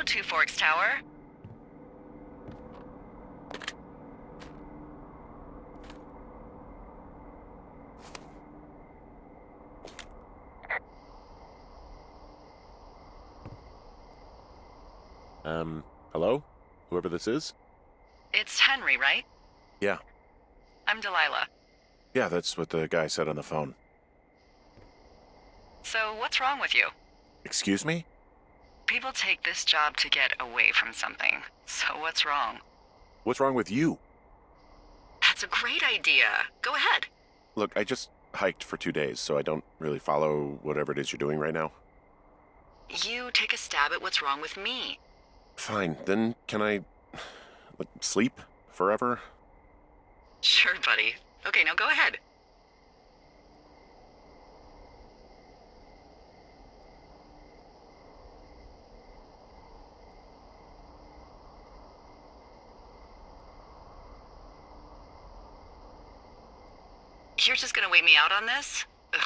Two Forks Tower. Hello? Whoever this is? It's Henry, right? Yeah. I'm Delilah. Yeah, that's what the guy said on the phone. So, what's wrong with you? Excuse me? People take this job to get away from something. So, what's wrong? What's wrong with you? That's a great idea. Go ahead. Look, I just hiked for 2 days, so I don't really follow whatever it is you're doing right now. You take a stab at what's wrong with me. Fine, then can I sleep forever? Sure, buddy. Okay, now go ahead. You're just gonna wait me out on this? Ugh,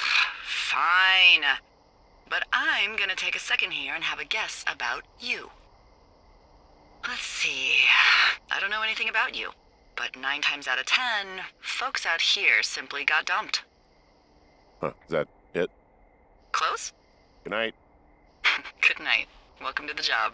fine. But I'm gonna take a second here and have a guess about you. Let's see. I don't know anything about you, but 9 times out of 10, folks out here simply got dumped. Huh, is that it? Close? Good night. Good night. Welcome to the job.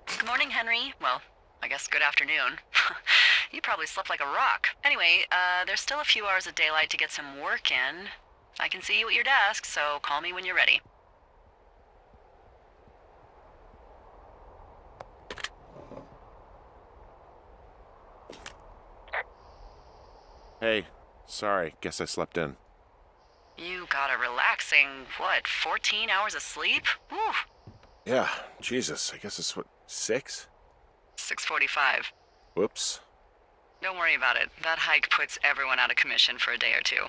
Good morning, Henry. Well, I guess good afternoon. You probably slept like a rock. Anyway, there's still a few hours of daylight to get some work in. I can see you at your desk, so call me when you're ready. Hey, sorry, guess I slept in. You got a relaxing, 14 hours of sleep? Whew. Yeah, Jesus, I guess it's 6? 6:45. Whoops. Don't worry about it. That hike puts everyone out of commission for a day or two.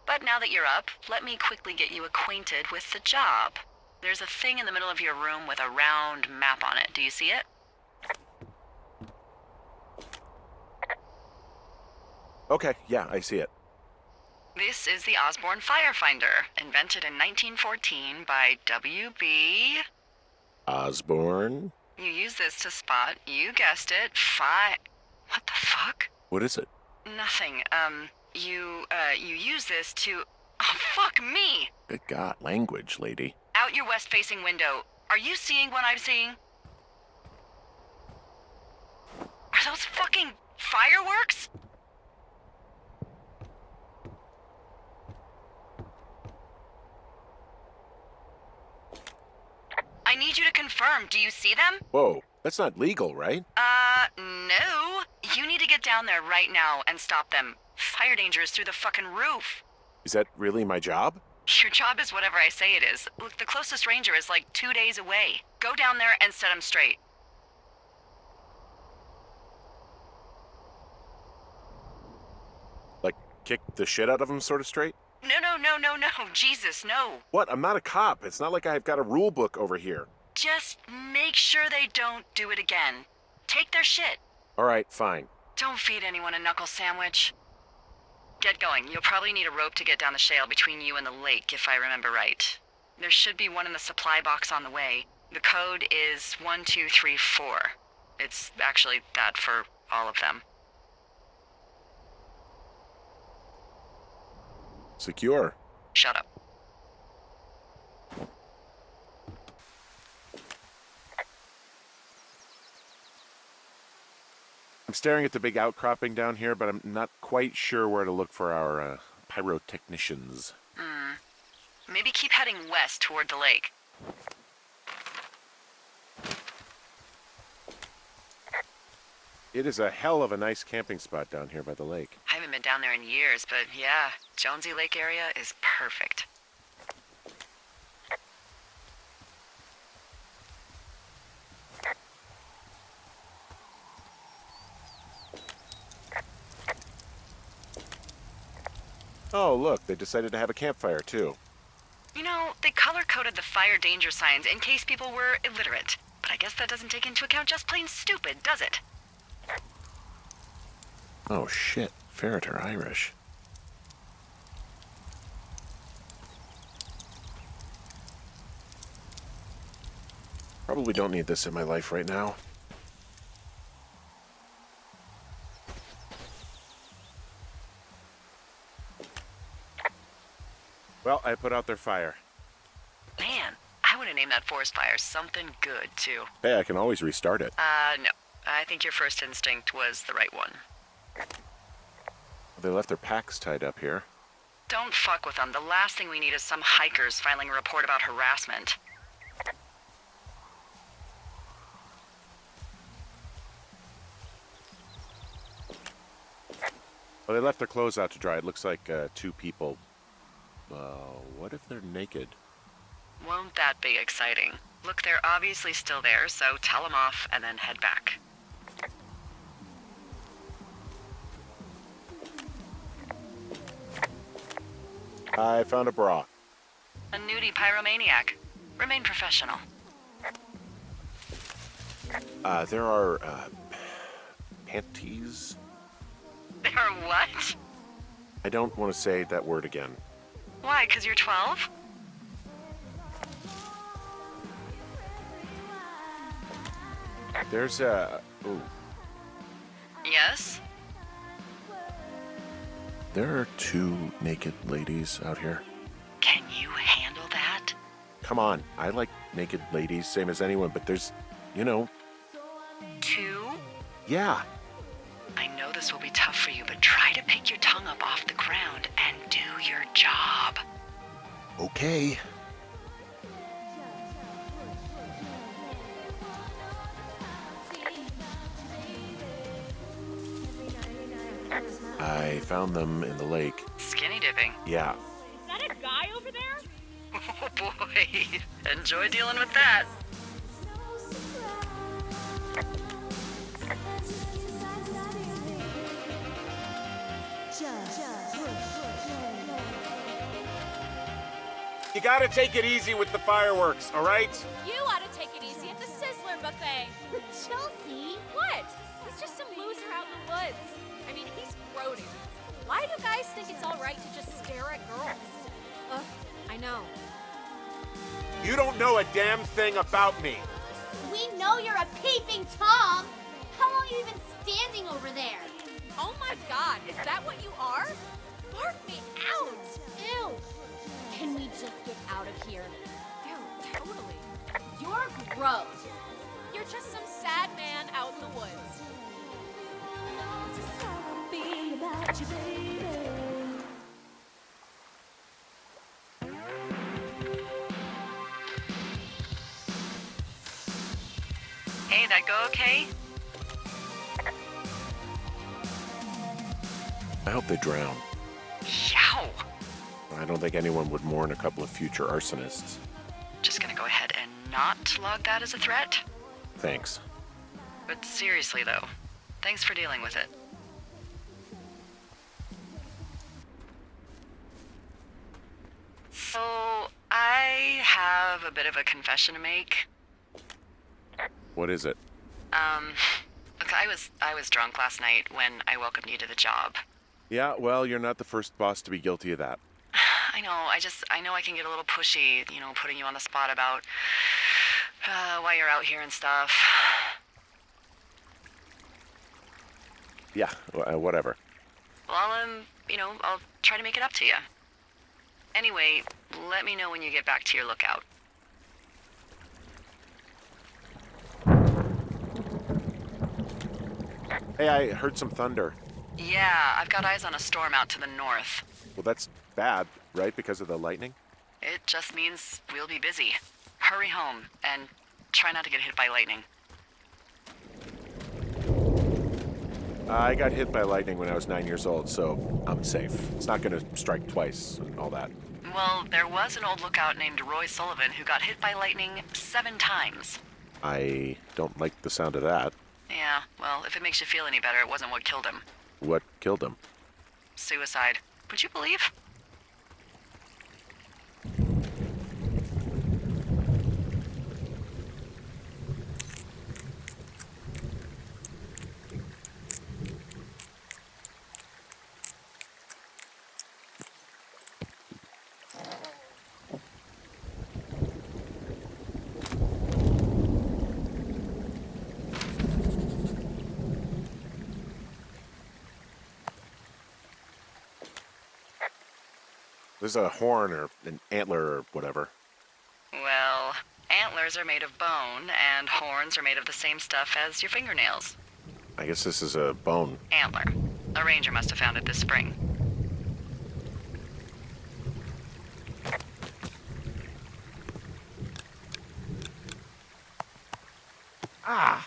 But now that you're up, let me quickly get you acquainted with the job. There's a thing in the middle of your room with a round map on it. Do you see it? Okay, yeah, I see it. This is the Osborne Firefinder, invented in 1914 by W.B. Osborne? You use this to spot, you guessed it, What the fuck? What is it? Nothing. You use this to... Oh, fuck me! Good God, language, lady. Out your west-facing window. Are you seeing what I'm seeing? Are those fucking fireworks? I need you to confirm. Do you see them? Whoa, that's not legal, right? No. You need to get down there right now and stop them. Fire danger is through the fucking roof. Is that really my job? Your job is whatever I say it is. Look, the closest ranger is like 2 days away. Go down there and set them straight. Like, kick the shit out of them sort of straight? No. Jesus, no. What? I'm not a cop. It's not like I've got a rule book over here. Just make sure they don't do it again. Take their shit. All right, fine. Don't feed anyone a knuckle sandwich. Get going. You'll probably need a rope to get down the shale between you and the lake, if I remember right. There should be one in the supply box on the way. The code is 1234. It's actually that for all of them. Secure. Shut up. I'm staring at the big outcropping down here, but I'm not quite sure where to look for our pyrotechnicians. Maybe keep heading west toward the lake. It is a hell of a nice camping spot down here by the lake. I haven't been down there in years, but yeah, Jonesy Lake area is perfect. Oh, look, they decided to have a campfire, too. You know, they color-coded the fire danger signs in case people were illiterate. But I guess that doesn't take into account just plain stupid, does it? Oh shit, ferret are Irish. Probably don't need this in my life right now. Well, I put out their fire. Man, I would have named that forest fire something good, too. Hey, I can always restart it. No. I think your first instinct was the right one. They left their packs tied up here. Don't fuck with them. The last thing we need is some hikers filing a report about harassment. Well, they left their clothes out to dry. It looks like 2 people. What if they're naked? Won't that be exciting? Look, they're obviously still there, so tell them off and then head back. I found a bra. A nudie pyromaniac. Remain professional. There are, panties? There are what? I don't want to say that word again. Why, 'cause you're 12? There's a... Ooh. Yes? There are 2 naked ladies out here. Can you handle that? Come on, I like naked ladies, same as anyone, but there's, you know... 2? Yeah. I know this will be tough for you, but try to pick your tongue up off the ground and do your job. Okay. I found them in the lake. Skinny dipping. Yeah. Is that a guy over there? Oh boy. Enjoy dealing with that. You gotta take it easy with the fireworks, all right? You ought to take it easy at the Sizzler buffet. Chelsea? What? He's just some loser out in the woods. I mean, he's grody. Why do guys think it's all right to just stare at girls? Ugh, I know. You don't know a damn thing about me. We know you're a peeping Tom. How long are you even standing over there? Oh my god, is that what you are? Barf me out! Ew. Can we just get out of here? Ew, totally. You're gross. You're just some sad man out in the woods. Hey, that go okay? I hope they drown. Yow. I don't think anyone would mourn a couple of future arsonists. Just gonna go ahead and not log that as a threat? Thanks. But seriously, though, thanks for dealing with it. So, I have a bit of a confession to make. What is it? Look, I was drunk last night when I welcomed you to the job. Yeah, well, you're not the first boss to be guilty of that. I know, I know I can get a little pushy, putting you on the spot about why you're out here and stuff. Yeah, whatever. Well, I'll try to make it up to you. Anyway, let me know when you get back to your lookout. Hey, I heard some thunder. Yeah, I've got eyes on a storm out to the north. Well, that's bad, right? Because of the lightning? It just means we'll be busy. Hurry home, and try not to get hit by lightning. I got hit by lightning when I was 9 years old, so I'm safe. It's not going to strike twice and all that. Well, there was an old lookout named Roy Sullivan who got hit by lightning 7 times. I don't like the sound of that. Yeah, well, if it makes you feel any better, it wasn't what killed him. What killed him? Suicide. Would you believe? There's a horn or an antler or whatever. Well, antlers are made of bone, and horns are made of the same stuff as your fingernails. I guess this is a bone. Antler. A ranger must have found it this spring. Ah!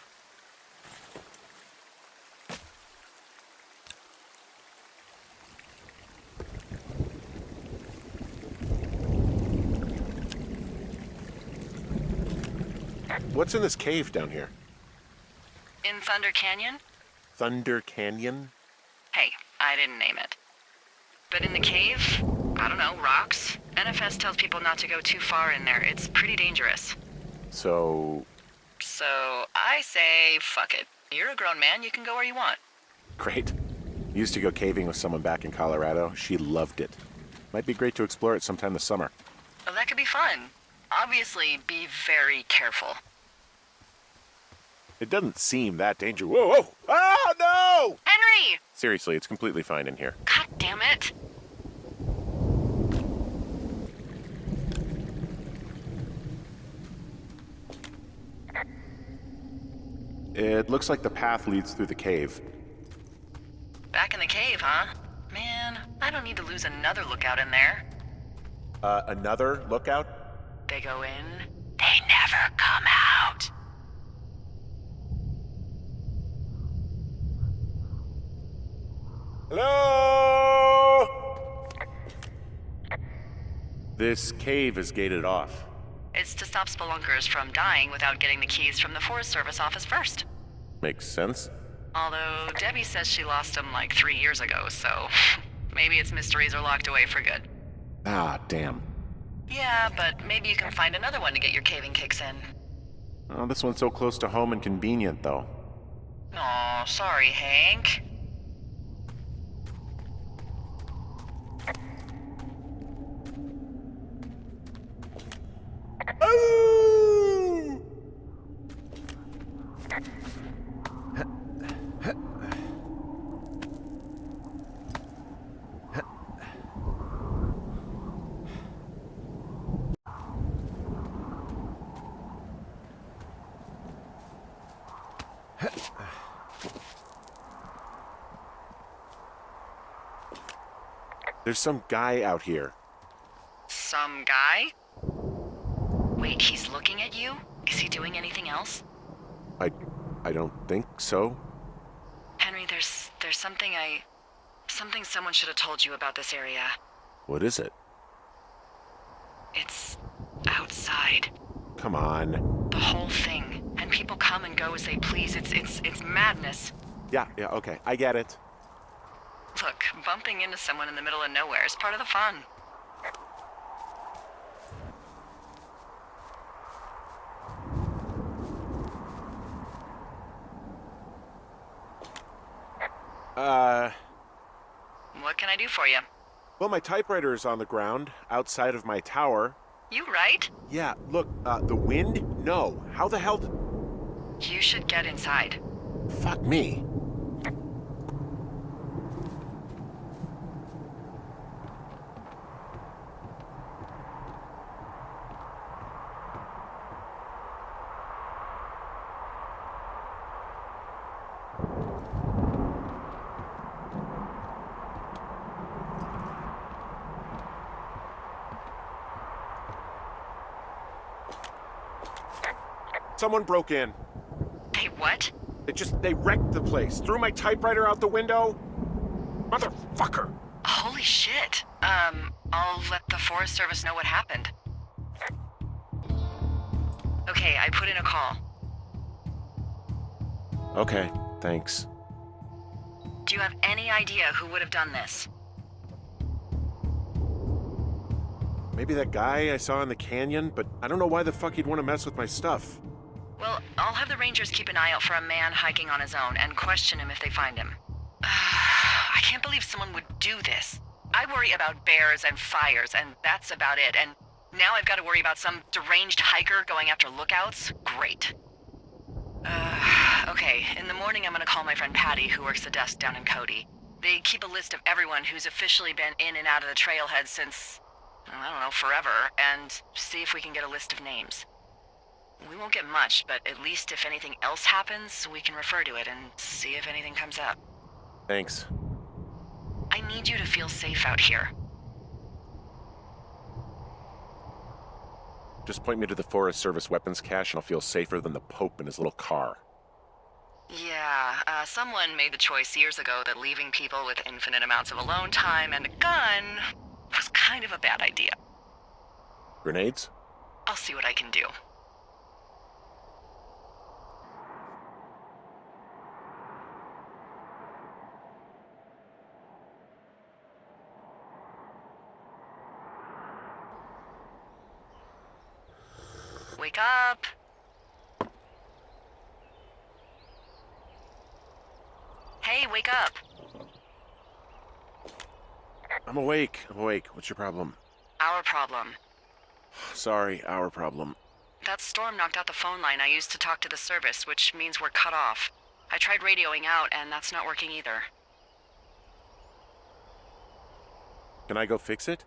What's in this cave down here? In Thunder Canyon? Thunder Canyon? Hey, I didn't name it. But in the cave, I don't know, rocks. NFS tells people not to go too far in there. It's pretty dangerous. So I say, fuck it. You're a grown man, you can go where you want. great. Used to go caving with someone back in Colorado. She loved it. Might be great to explore it sometime this summer. Well, that could be fun. Obviously, be very careful. It doesn't seem that dangerous. Whoa, whoa! Ah, no! Henry! Seriously, it's completely fine in here. God damn it. It looks like the path leads through the cave. Back in the cave, huh? Man, I don't need to lose another lookout in there. Another lookout? They go in, they never come out. Hello? This cave is gated off. It's to stop spelunkers from dying without getting the keys from the Forest Service office first. Makes sense. Although Debbie says she lost them like 3 years ago, so maybe its mysteries are locked away for good. Ah, damn. Yeah, but maybe you can find another one to get your caving kicks in. Oh, this one's so close to home and convenient, though. Aw, sorry, Hank. There's some guy out here. Some guy? Wait, he's looking at you? Is he doing anything else? I don't think so. Henry, there's something someone should have told you about this area. What is it? It's outside. Come on. The whole thing. And people come and go as they please. It's madness. Yeah, okay. I get it. Look, bumping into someone in the middle of nowhere is part of the fun. What can I do for you? Well, my typewriter is on the ground outside of my tower. You right? Yeah, look, the wind? No. How the hell You should get inside. Fuck me. Someone broke in. Hey, what? They wrecked the place. Threw my typewriter out the window. Motherfucker. Holy shit. I'll let the Forest Service know what happened. Okay, I put in a call. Okay, thanks. Do you have any idea who would have done this? Maybe that guy I saw in the canyon, but I don't know why the fuck he'd want to mess with my stuff. Well, I'll have the Rangers keep an eye out for a man hiking on his own and question him if they find him. I can't believe someone would do this. I worry about bears and fires, and that's about it. And now I've got to worry about some deranged hiker going after lookouts? Great. Okay, in the morning I'm gonna call my friend Patty, who works the desk down in Cody. They keep a list of everyone who's officially been in and out of the trailhead since, I don't know, forever, and see if we can get a list of names. We won't get much, but at least if anything else happens, we can refer to it and see if anything comes up. Thanks. I need you to feel safe out here. Just point me to the Forest Service weapons cache and I'll feel safer than the Pope in his little car. Yeah, someone made the choice years ago that leaving people with infinite amounts of alone time and a gun was kind of a bad idea. Grenades? I'll see what I can do. Wake up! Hey, wake up! I'm awake. What's your problem? Our problem. Sorry, our problem. That storm knocked out the phone line I used to talk to the service, which means we're cut off. I tried radioing out, and that's not working either. Can I go fix it?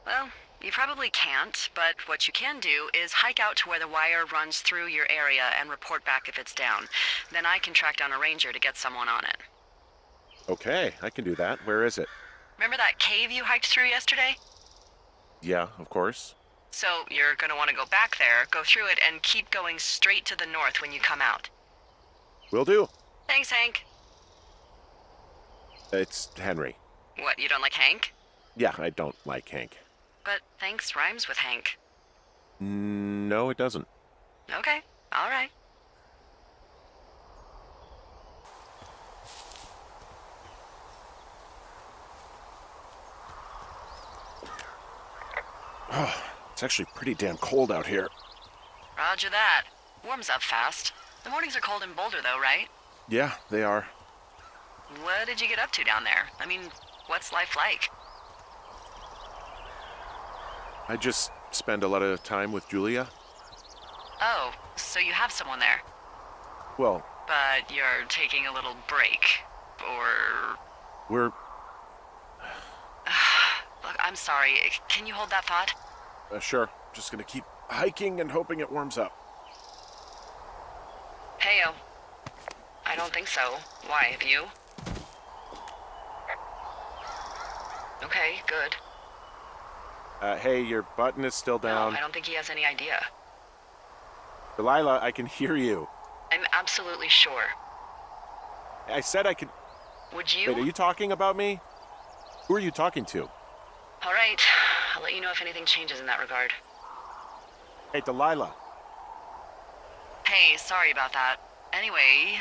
Well, you probably can't, but what you can do is hike out to where the wire runs through your area and report back if it's down. Then I can track down a ranger to get someone on it. Okay, I can do that. Where is it? Remember that cave you hiked through yesterday? Yeah, of course. So you're gonna want to go back there, go through it, and keep going straight to the north when you come out. Will do. Thanks, Hank. It's Henry. What, you don't like Hank? Yeah, I don't like Hank. But thanks rhymes with Hank. No, it doesn't. Okay, all right. Oh, it's actually pretty damn cold out here. Roger that. Warms up fast. The mornings are cold in Boulder, though, right? Yeah, they are. What did you get up to down there? I mean, what's life like? I just spend a lot of time with Julia. Oh, so you have someone there. Well, But you're taking a little break. Or... we're... Look, I'm sorry. Can you hold that thought? Sure. Just gonna keep hiking and hoping it warms up. Heyo. I don't think so. Why, have you? Okay, good. Hey, your button is still down. No, I don't think he has any idea. Delilah, I can hear you. I'm absolutely sure. I said I could... Would you? Wait, are you talking about me? Who are you talking to? All right. I'll let you know if anything changes in that regard. Hey, Delilah. Hey, sorry about that. Anyway,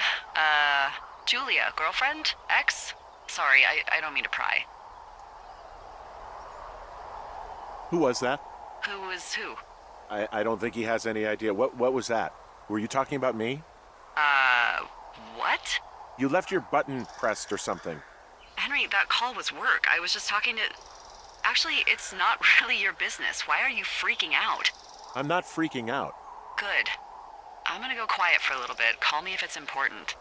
Julia, girlfriend? Ex? Sorry, I don't mean to pry. Who was that? Who is who? I don't think he has any idea. What was that? Were you talking about me? What? You left your button pressed or something. Henry, that call was work. I was just talking to... Actually, it's not really your business. Why are you freaking out? I'm not freaking out. Good. I'm gonna go quiet for a little bit. Call me if it's important.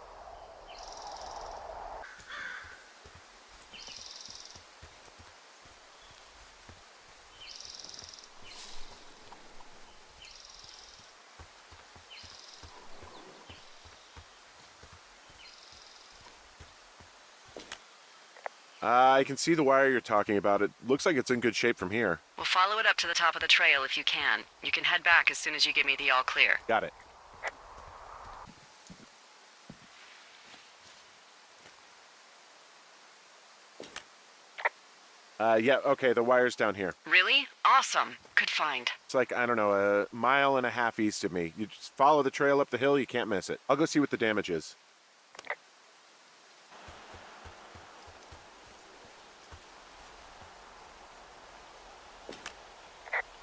I can see the wire you're talking about. It looks like it's in good shape from here. We'll follow it up to the top of the trail if you can. You can head back as soon as you give me the all clear. Got it. Yeah, okay, the wire's down here. Really? Awesome. Good find. It's like, I don't know, a mile and a half east of me. You just follow the trail up the hill, you can't miss it. I'll go see what the damage is.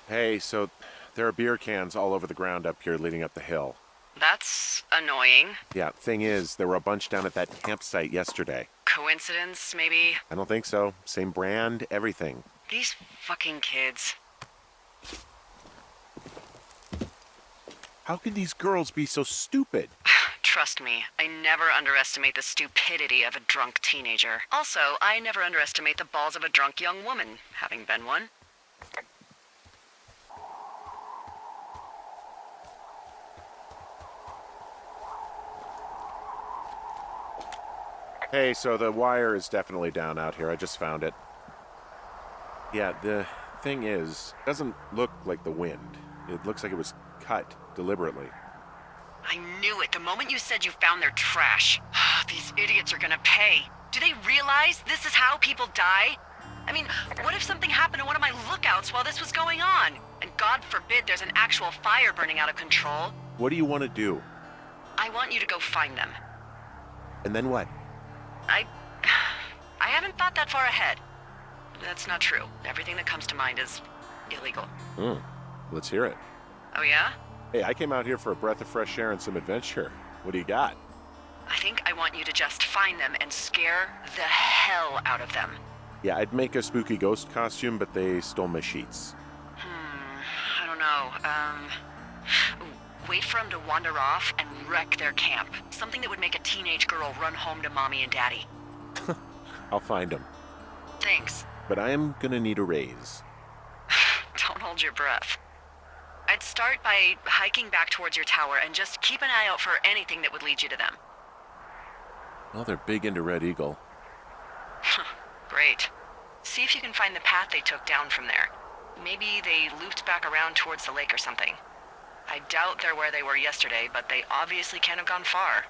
Hey, so there are beer cans all over the ground up here leading up the hill. That's annoying. Yeah, thing is, there were a bunch down at that campsite yesterday. Coincidence, maybe? I don't think so. Same brand, everything. These fucking kids. How can these girls be so stupid? Trust me, I never underestimate the stupidity of a drunk teenager. Also, I never underestimate the balls of a drunk young woman, having been one. Hey, so the wire is definitely down out here. I just found it. Yeah, the thing is, it doesn't look like the wind. It looks like it was cut deliberately. I knew it the moment you said you found their trash. These idiots are gonna pay. Do they realize this is how people die? I mean, what if something happened to one of my lookouts while this was going on? And God forbid there's an actual fire burning out of control. What do you want to do? I want you to go find them. And then what? I haven't thought that far ahead. That's not true. Everything that comes to mind is illegal. Let's hear it. Oh yeah? Hey, I came out here for a breath of fresh air and some adventure. What do you got? I think I want you to just find them and scare the hell out of them. Yeah, I'd make a spooky ghost costume, but they stole my sheets. I don't know. Wait for them to wander off and wreck their camp. Something that would make a teenage girl run home to mommy and daddy. I'll find them. Thanks. But I am gonna need a raise. Don't hold your breath. I'd start by hiking back towards your tower and just keep an eye out for anything that would lead you to them. Well, they're big into Red Eagle. Great. See if you can find the path they took down from there. Maybe they looped back around towards the lake or something. I doubt they're where they were yesterday, but they obviously can't have gone far.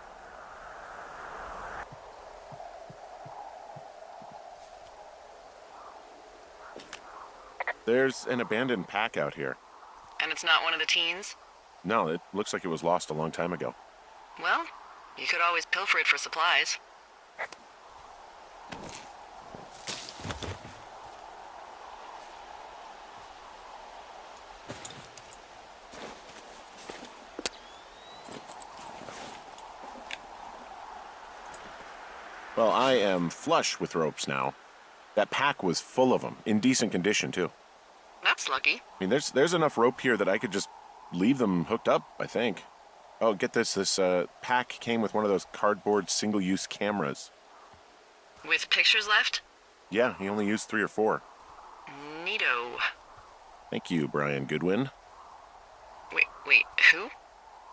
There's an abandoned pack out here. And it's not one of the teens? No, it looks like it was lost a long time ago. Well, you could always pilfer it for supplies. Well, I am flush with ropes now. That pack was full of them, in decent condition, too. That's lucky. I mean, there's enough rope here that I could just leave them hooked up, I think. Oh, get this. This pack came with one of those cardboard single-use cameras. With pictures left? Yeah, he only used 3 or 4. Neato. Thank you, Brian Goodwin. Wait, who?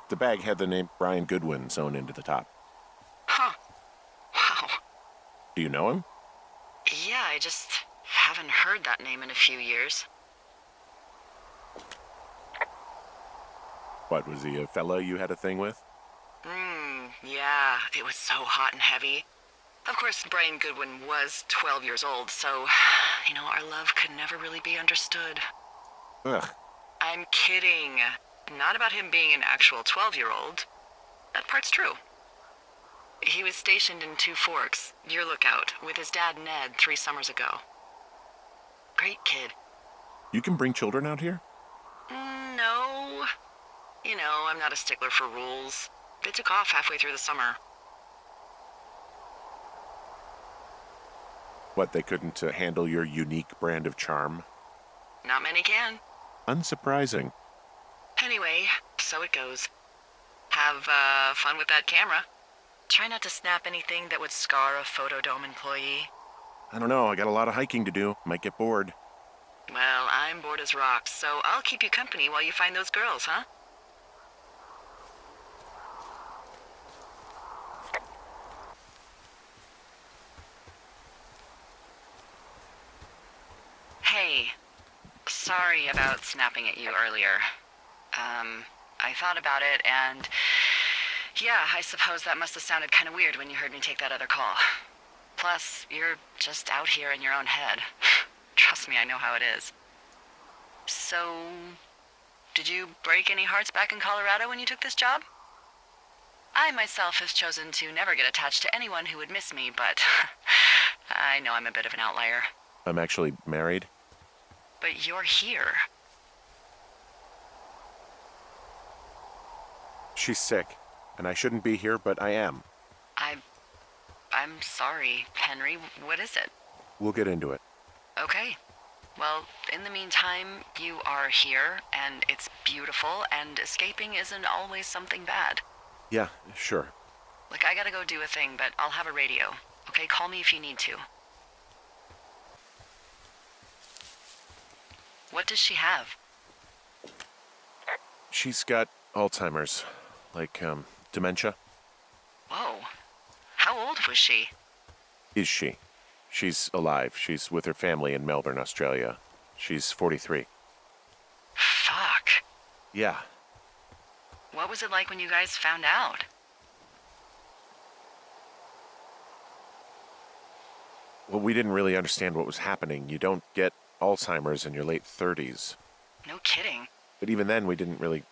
The bag had the name Brian Goodwin sewn into the top. Huh. Wow. Do you know him? Yeah, I just haven't heard that name in a few years. What, was he a fella you had a thing with? Yeah, it was so hot and heavy. Of course, Brian Goodwin was 12 years old, so, our love could never really be understood. Ugh. I'm kidding. Not about him being an actual 12-year-old. That part's true. He was stationed in Two Forks, your lookout, with his dad Ned 3 summers ago. Great kid. You can bring children out here? No. I'm not a stickler for rules. They took off halfway through the summer. What, they couldn't handle your unique brand of charm? Not many can. Unsurprising. Anyway, so it goes. Have fun with that camera. Try not to snap anything that would scar a Photodome employee. I don't know, I got a lot of hiking to do. Might get bored. Well, I'm bored as rocks, so I'll keep you company while you find those girls, huh? Hey, sorry about snapping at you earlier. I thought about it, and yeah, I suppose that must have sounded kind of weird when you heard me take that other call. Plus, you're just out here in your own head. Trust me, I know how it is. So, did you break any hearts back in Colorado when you took this job? I myself have chosen to never get attached to anyone who would miss me, but I know I'm a bit of an outlier. I'm actually married. But you're here. She's sick, and I shouldn't be here, but I am. I'm sorry, Henry. What is it? We'll get into it. Okay. Well, in the meantime, you are here, and it's beautiful, and escaping isn't always something bad. Yeah, sure. Look, I gotta go do a thing, but I'll have a radio. Okay, call me if you need to. What does she have? She's got Alzheimer's. Like, dementia. Whoa. How old was she? Is she? She's alive. She's with her family in Melbourne, Australia. She's 43. Fuck. Yeah. What was it like when you guys found out? Well, we didn't really understand what was happening. You don't get Alzheimer's in your late 30s. No kidding. But even then, we didn't really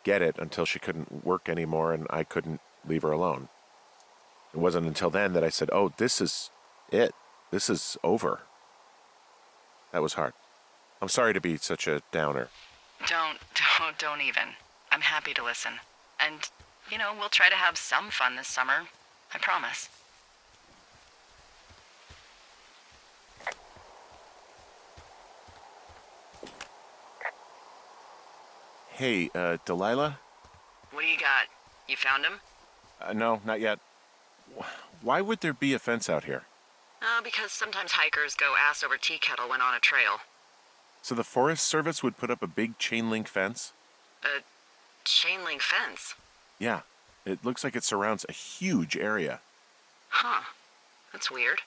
get it until she couldn't work anymore and I couldn't leave her alone. It wasn't until then that I said, oh, this is it. This is over. That was hard. I'm sorry to be such a downer. Don't even. I'm happy to listen. And, we'll try to have some fun this summer. I promise. Hey, Delilah? What do you got? You found him? No, not yet. Why would there be a fence out here? Because sometimes hikers go ass over tea kettle when on a trail. So the Forest Service would put up a big chain link fence? A chain link fence? Yeah. It looks like it surrounds a huge area. Huh. That's weird.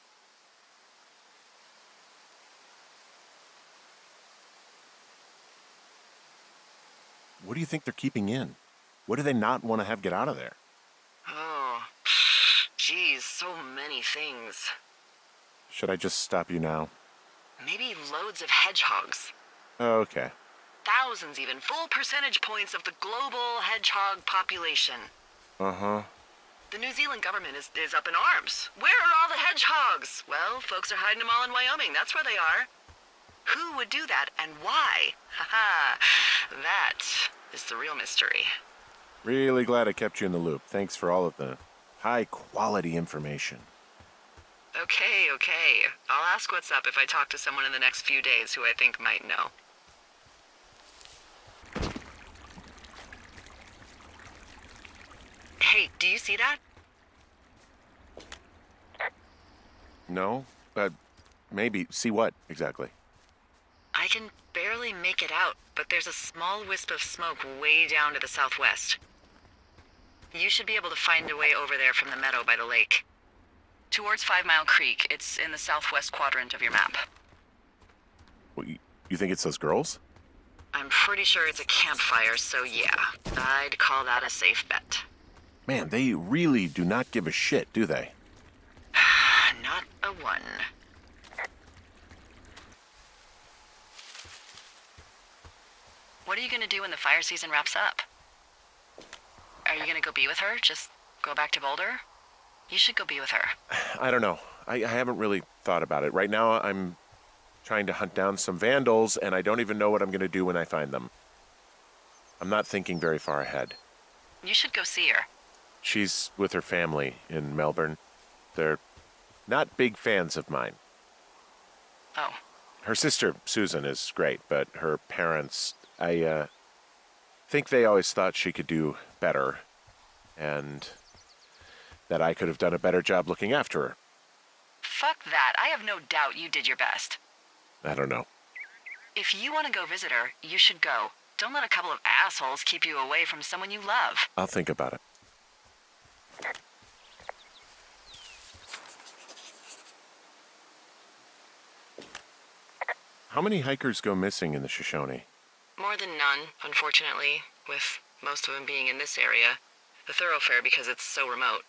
What do you think they're keeping in? What do they not want to have get out of there? Oh. Geez, so many things. Should I just stop you now? Maybe loads of hedgehogs. Okay. Thousands even. Full percentage points of the global hedgehog population. Uh-huh. The New Zealand government is up in arms. Where are all the hedgehogs? Well, folks are hiding them all in Wyoming. That's where they are. Who would do that and why? Haha. That is the real mystery. Really glad I kept you in the loop. Thanks for all of the high-quality information. Okay. I'll ask what's up if I talk to someone in the next few days who I think might know. Hey, do you see that? No? Maybe. See what, exactly? I can barely make it out, but there's a small wisp of smoke way down to the southwest. You should be able to find a way over there from the meadow by the lake. Towards 5 Mile Creek. It's in the southwest quadrant of your map. What, you think it's those girls? I'm pretty sure it's a campfire, so yeah. I'd call that a safe bet. Man, they really do not give a shit, do they? Not a one. What are you gonna do when the fire season wraps up? Are you gonna go be with her? Just go back to Boulder? You should go be with her. I don't know. I haven't really thought about it. Right now, I'm trying to hunt down some vandals, and I don't even know what I'm going to do when I find them. I'm not thinking very far ahead. You should go see her. She's with her family in Melbourne. They're not big fans of mine. Oh. Her sister, Susan, is great, but her parents, I think they always thought she could do better, and that I could have done a better job looking after her. Fuck that. I have no doubt you did your best. I don't know. If you want to go visit her, you should go. Don't let a couple of assholes keep you away from someone you love. I'll think about it. How many hikers go missing in the Shoshone? More than none, unfortunately, with most of them being in this area. The thoroughfare because it's so remote.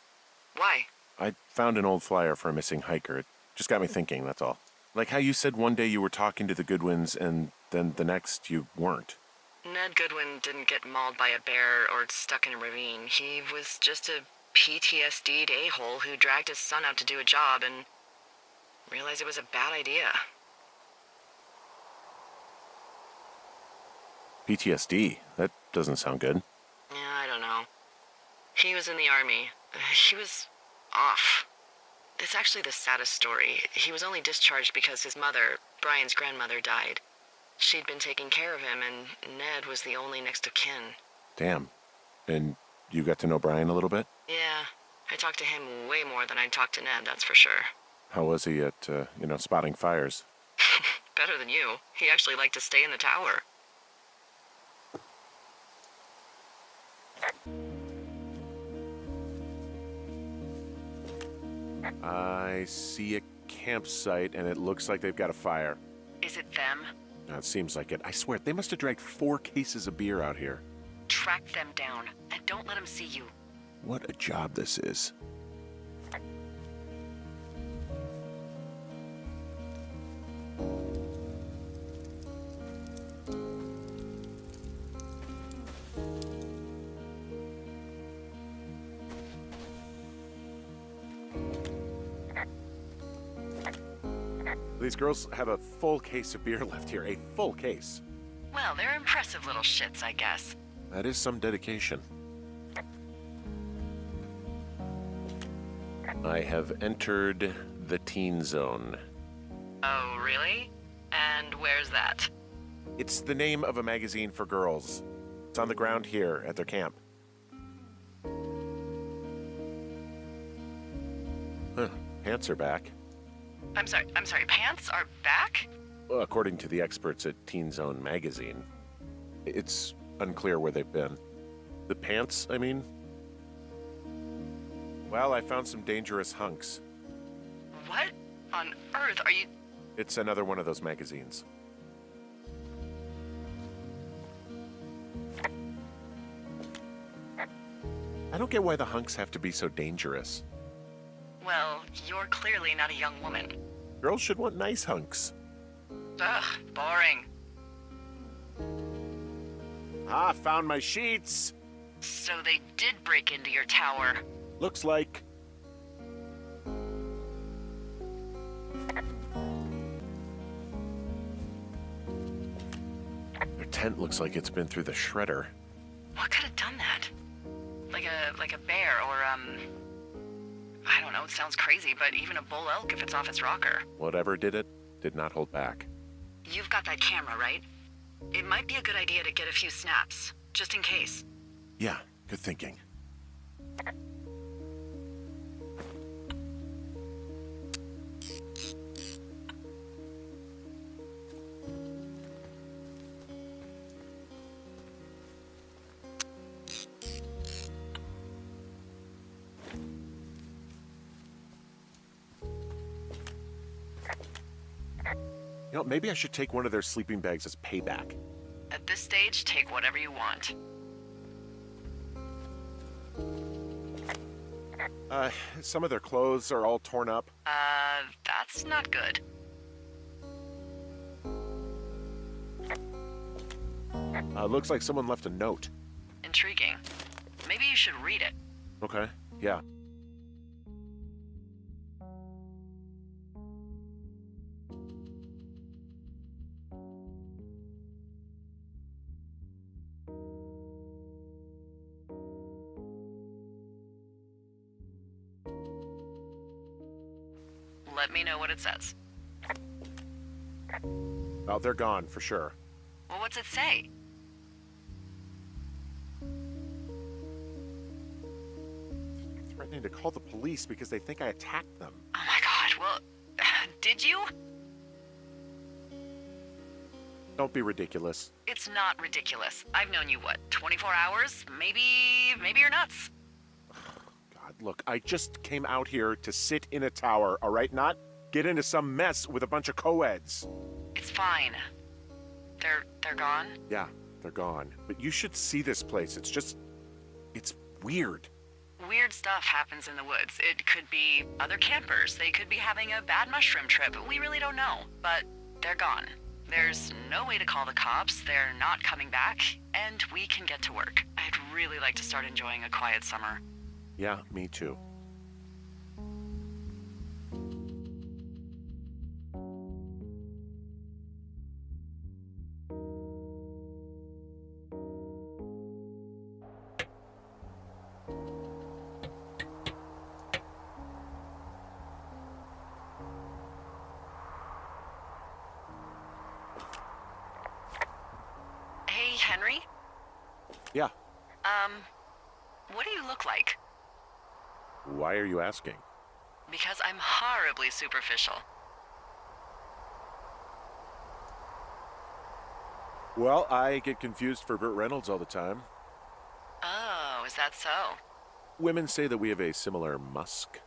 Why? I found an old flyer for a missing hiker. It just got me thinking, that's all. Like how you said one day you were talking to the Goodwins and then the next you weren't. Ned Goodwin didn't get mauled by a bear or stuck in a ravine. He was just a PTSD'd a-hole who dragged his son out to do a job and realized it was a bad idea. PTSD? That doesn't sound good. Yeah, I don't know. He was in the army. He was off. It's actually the saddest story. He was only discharged because his mother, Brian's grandmother, died. She'd been taking care of him, and Ned was the only next of kin. Damn. And you got to know Brian a little bit? Yeah, I talked to him way more than I'd talked to Ned, that's for sure. How was he at, spotting fires? Better than you. He actually liked to stay in the tower. I see a campsite, and it looks like they've got a fire. Is it them? It seems like it. I swear, they must have dragged 4 cases of beer out here. Track them down, and don't let them see you. What a job this is. These girls have a full case of beer left here. A full case. Well, they're impressive little shits, I guess. That is some dedication. I have entered the teen zone. Oh, really? And where's that? It's the name of a magazine for girls. It's on the ground here at their camp. Huh. Pants are back. I'm sorry, pants are back? Well, according to the experts at Teen Zone magazine. It's unclear where they've been. The pants, I mean? Well, I found some dangerous hunks. What on earth are you... It's another one of those magazines. I don't get why the hunks have to be so dangerous. Well, you're clearly not a young woman. Girls should want nice hunks. Ugh, boring. Ah, found my sheets! So they did break into your tower. Looks like... Their tent looks like it's been through the shredder. What could have done that? Like a bear or, I don't know, it sounds crazy, but even a bull elk if it's off its rocker. Whatever did it, did not hold back. You've got that camera, right? It might be a good idea to get a few snaps, just in case. Yeah, good thinking. You know, maybe I should take one of their sleeping bags as payback. At this stage, take whatever you want. Some of their clothes are all torn up. That's not good. Looks like someone left a note. Intriguing. Maybe you should read it. Okay, yeah. Let me know what it says. Oh, they're gone, for sure. Well, what's it say? Threatening to call the police because they think I attacked them. Oh my god, well, did you? Don't be ridiculous. It's not ridiculous. I've known you, what, 24 hours? Maybe you're nuts. God, look, I just came out here to sit in a tower, all right? Not get into some mess with a bunch of co-eds. It's fine. They're gone? Yeah, they're gone. But you should see this place. It's weird. Weird stuff happens in the woods. It could be other campers. They could be having a bad mushroom trip. We really don't know. But they're gone. There's no way to call the cops. They're not coming back. And we can get to work. I'd really like to start enjoying a quiet summer. Yeah, me too. Hey, Henry? Yeah. What do you look like? Why are you asking? Because I'm horribly superficial. Well, I get confused for Burt Reynolds all the time. Oh, is that so? Women say that we have a similar musk.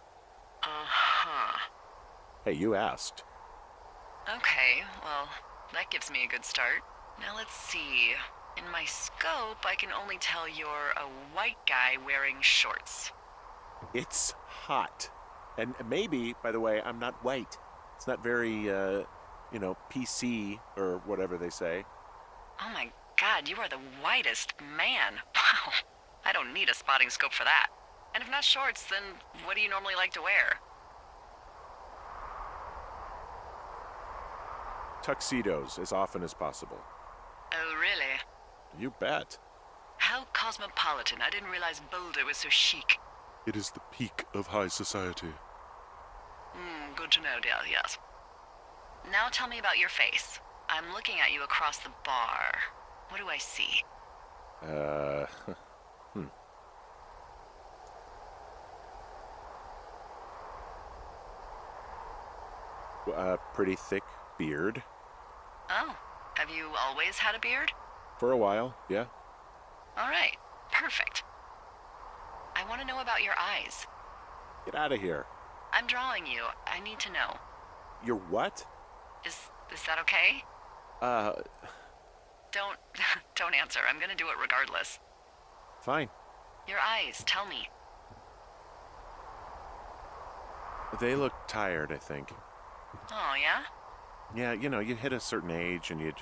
Uh-huh. Huh. Hey, you asked. Okay, well, that gives me a good start. Now let's see. In my scope, I can only tell you're a white guy wearing shorts. It's hot. And maybe, by the way, I'm not white. It's not very, PC or whatever they say. Oh my god, you are the whitest man. Wow. I don't need a spotting scope for that. And if not shorts, then what do you normally like to wear? Tuxedos as often as possible. Oh, really? You bet. How cosmopolitan. I didn't realize Boulder was so chic. It is the peak of high society. Good to know, dear, yes. Now tell me about your face. I'm looking at you across the bar. What do I see? Pretty thick beard. Oh, have you always had a beard? For a while, yeah. All right, perfect. I want to know about your eyes. Get out of here. I'm drawing you. I need to know. You're what? Is that okay? Don't don't answer. I'm gonna do it regardless. Fine. Your eyes, tell me. They look tired, I think. Oh, yeah? Yeah, you hit a certain age and you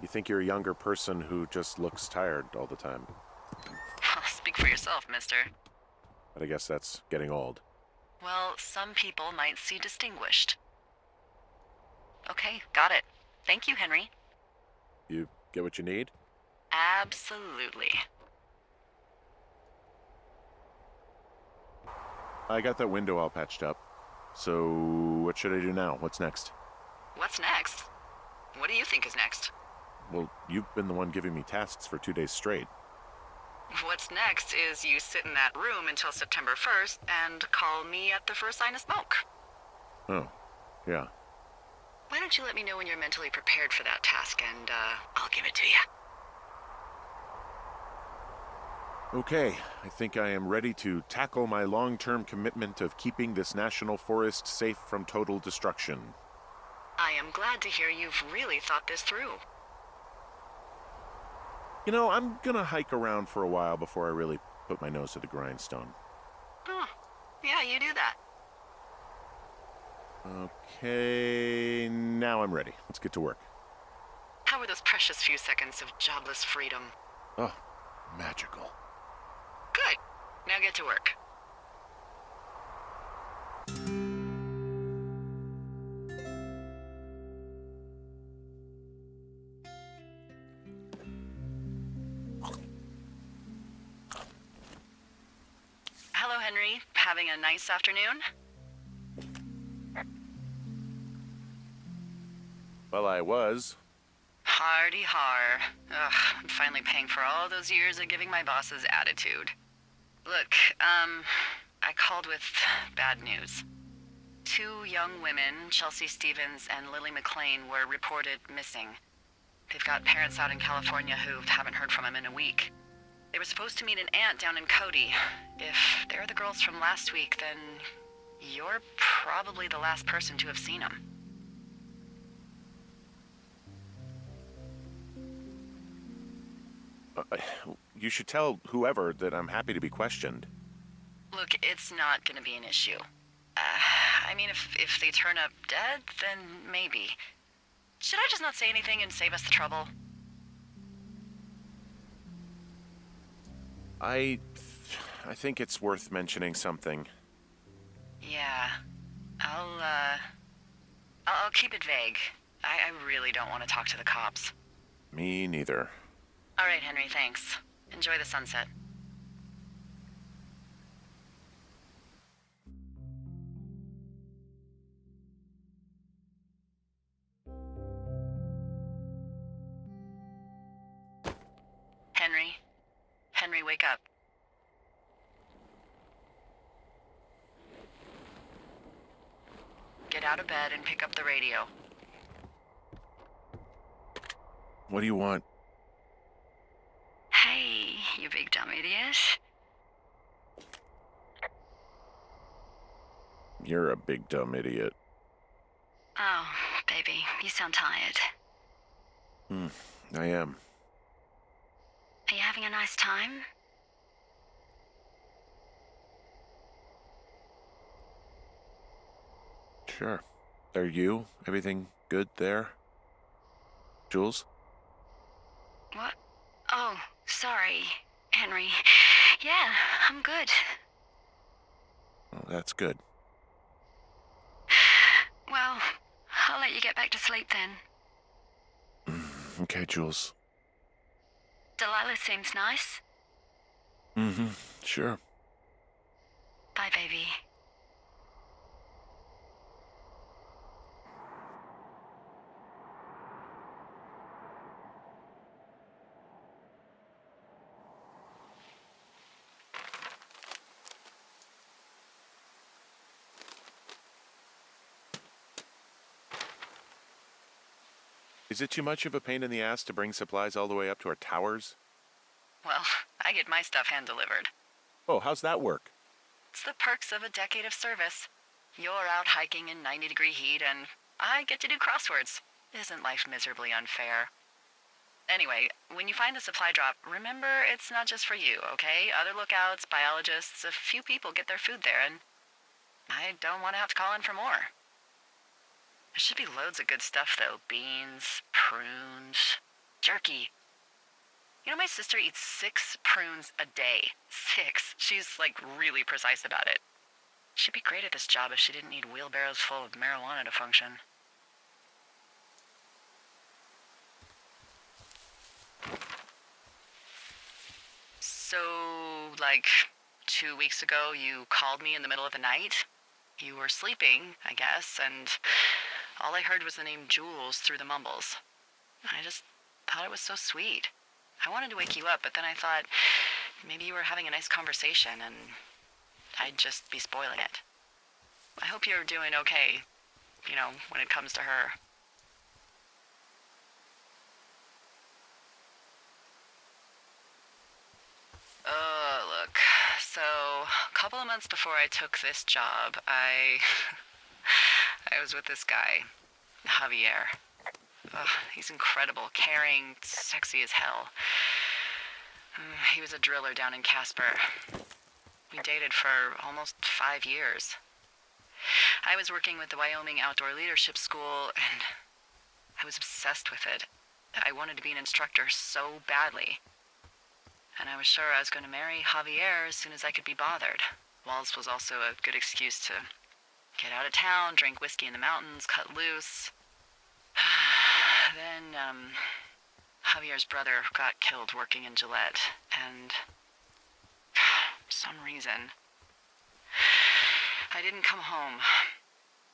think you're a younger person who just looks tired all the time. Speak for yourself, mister. But I guess that's getting old. Well, some people might see distinguished. Okay, got it. Thank you, Henry. You get what you need? Absolutely. I got that window all patched up. So, what should I do now? What's next? What's next? What do you think is next? Well, you've been the one giving me tasks for 2 days straight. What's next is you sit in that room until September 1st and call me at the first sign of smoke. Oh, yeah. Why don't you let me know when you're mentally prepared for that task and, I'll give it to you. Okay, I think I am ready to tackle my long-term commitment of keeping this national forest safe from total destruction. I am glad to hear you've really thought this through. I'm gonna hike around for a while before I really put my nose to the grindstone. Oh, yeah, you do that. Okay, now I'm ready. Let's get to work. How were those precious few seconds of jobless freedom? Oh, magical. Good. Now get to work. Hello, Henry. Having a nice afternoon? Well, I was. Hardy har. Ugh, I'm finally paying for all those years of giving my bosses attitude. Look, I called with bad news. 2 young women, Chelsea Stevens and Lily McLean, were reported missing. They've got parents out in California who haven't heard from them in a week. They were supposed to meet an aunt down in Cody. If they're the girls from last week, then you're probably the last person to have seen them. You should tell whoever that I'm happy to be questioned. Look, it's not gonna be an issue. I mean, if they turn up dead, then maybe. Should I just not say anything and save us the trouble? I think it's worth mentioning something. Yeah. I'll keep it vague. I really don't want to talk to the cops. Me neither. All right, Henry, thanks. Enjoy the sunset. Henry? Henry, wake up. Get out of bed and pick up the radio. What do you want? Hey, you big dumb idiot. You're a big dumb idiot. Oh, baby, you sound tired. I am. Are you having a nice time? Sure. Are you? Everything good there? Jules? What? Oh, sorry, Henry. Yeah, I'm good. Oh, that's good. Well, I'll let you get back to sleep then. Okay, Jules. Delilah seems nice. Sure. Bye, baby. Is it too much of a pain in the ass to bring supplies all the way up to our towers? Well, I get my stuff hand-delivered. Oh, how's that work? It's the perks of a decade of service. You're out hiking in 90-degree heat, and I get to do crosswords. Isn't life miserably unfair? Anyway, when you find a supply drop, remember it's not just for you, okay? Other lookouts, biologists, a few people get their food there, and I don't want to have to call in for more. There should be loads of good stuff, though. Beans, prunes, jerky. You know, my sister eats 6 prunes a day. 6. She's, like, really precise about it. She'd be great at this job if she didn't need wheelbarrows full of marijuana to function. So, like, 2 weeks ago, you called me in the middle of the night? You were sleeping, I guess, and all I heard was the name Jules through the mumbles. I just thought it was so sweet. I wanted to wake you up, but then I thought maybe you were having a nice conversation and I'd just be spoiling it. I hope you're doing okay, you know, when it comes to her. Look, so a couple of months before I took this job, I was with this guy, Javier. He's incredible, caring, sexy as hell. He was a driller down in Casper. We dated for almost 5 years. I was working with the Wyoming Outdoor Leadership School, and I was obsessed with it. I wanted to be an instructor so badly. And I was sure I was going to marry Javier as soon as I could be bothered. Walls was also a good excuse to get out of town, drink whiskey in the mountains, cut loose. Then, Javier's brother got killed working in Gillette, and for some reason, I didn't come home.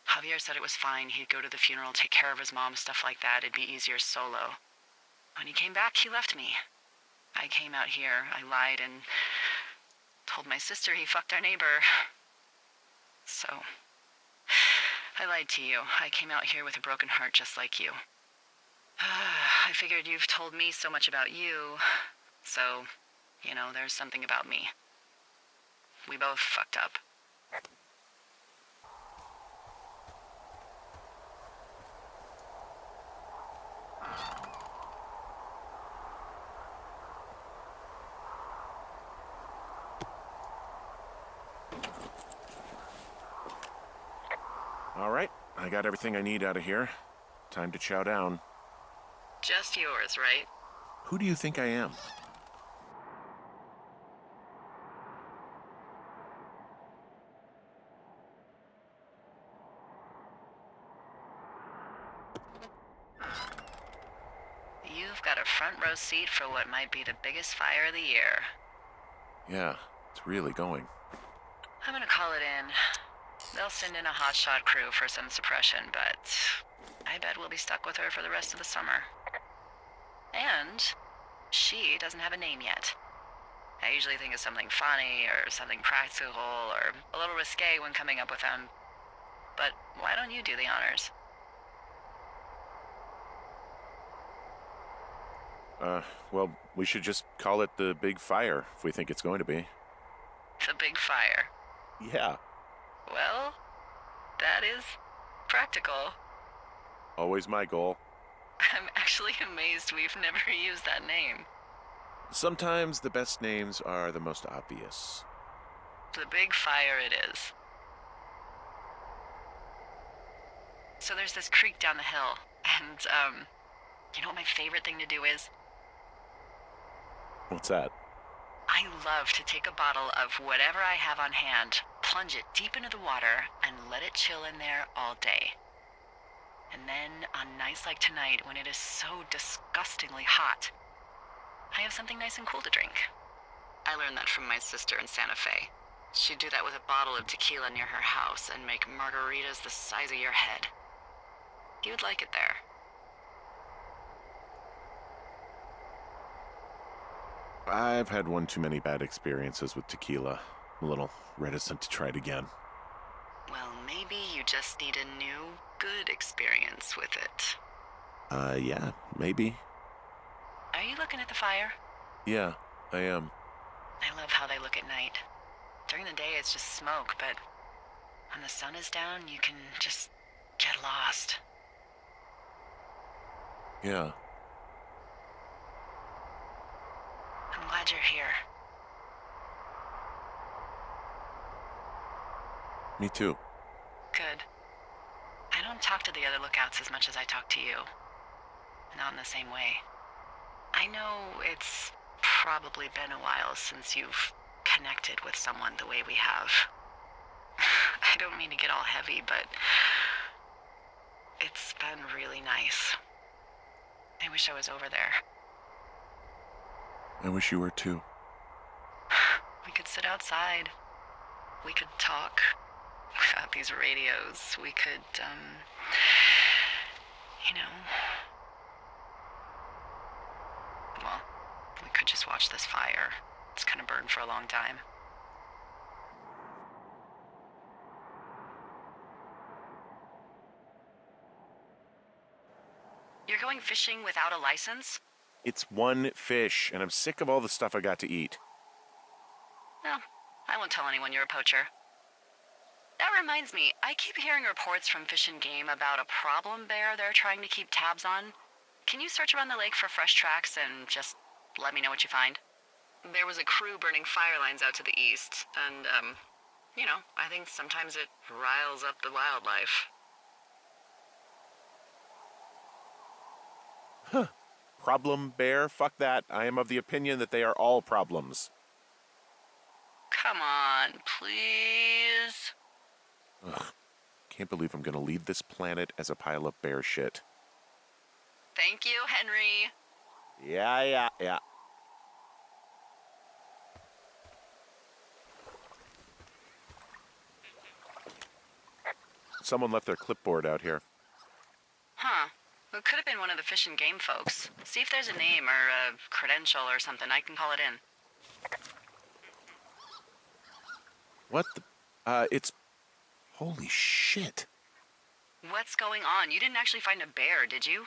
Javier said it was fine. He'd go to the funeral, take care of his mom, stuff like that. It'd be easier solo. When he came back, he left me. I came out here, I lied, and told my sister he fucked our neighbor. So, I lied to you. I came out here with a broken heart just like you. I figured you've told me so much about you, so, you know, there's something about me. We both fucked up. All right, I got everything I need out of here. Time to chow down. Just yours, right? Who do you think I am? You've got a front row seat for what might be the biggest fire of the year. Yeah, it's really going. I'm gonna call it in. They'll send in a hotshot crew for some suppression, but I bet we'll be stuck with her for the rest of the summer. And she doesn't have a name yet. I usually think of something funny or something practical or a little risque when coming up with them. But why don't you do the honors? Well, we should just call it the Big Fire if we think it's going to be. The big fire. Yeah. Well, That is practical. Always my goal. I'm actually amazed we've never used that name. Sometimes the best names are the most obvious. The big fire it is. So there's this creek down the hill, and, you know what my favorite thing to do is? What's that? I love to take a bottle of whatever I have on hand, plunge it deep into the water, and let it chill in there all day. And then, on nights like tonight, when it is so disgustingly hot, I have something nice and cool to drink. I learned that from my sister in Santa Fe. She'd do that with a bottle of tequila near her house and make margaritas the size of your head. You'd like it there. I've had one too many bad experiences with tequila. I'm a little reticent to try it again. Well, maybe you just need a new, good experience with it. Yeah, maybe. Are you looking at the fire? Yeah, I am. I love how they look at night. During the day, it's just smoke, but when the sun is down, you can just get lost. Yeah. I'm glad you're here. Me too. Good. I don't talk to the other lookouts as much as I talk to you. Not in the same way. I know it's probably been a while since you've connected with someone the way we have. I don't mean to get all heavy, but it's been really nice. I wish I was over there. I wish you were too. We could sit outside. We could talk about these radios. We could, you know... Well, we could just watch this fire. It's gonna burn for a long time. You're going fishing without a license? It's one fish, and I'm sick of all the stuff I got to eat. No, I won't tell anyone you're a poacher. That reminds me, I keep hearing reports from Fish and Game about a problem bear they're trying to keep tabs on. Can you search around the lake for fresh tracks and just let me know what you find? There was a crew burning fire lines out to the east, and, you know, I think sometimes it riles up the wildlife. Huh. Problem bear? Fuck that. I am of the opinion that they are all problems. Come on, please. Ugh. Can't believe I'm gonna leave this planet as a pile of bear shit. Thank you, Henry. Yeah. Someone left their clipboard out here. Huh. It could have been one of the Fish and Game folks. See if there's a name or a credential or something. I can call it in. What the... it's... Holy shit. What's going on? You didn't actually find a bear, did you?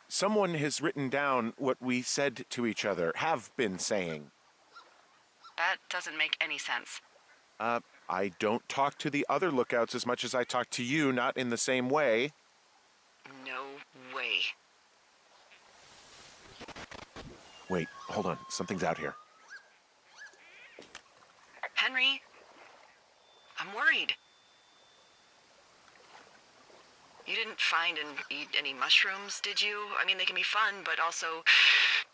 Someone has written down what we said to each other, have been saying. That doesn't make any sense. I don't talk to the other lookouts as much as I talk to you, not in the same way. No way. Wait, hold on. Something's out here. Henry? I'm worried. You didn't find and eat any mushrooms, did you? I mean, they can be fun, but also,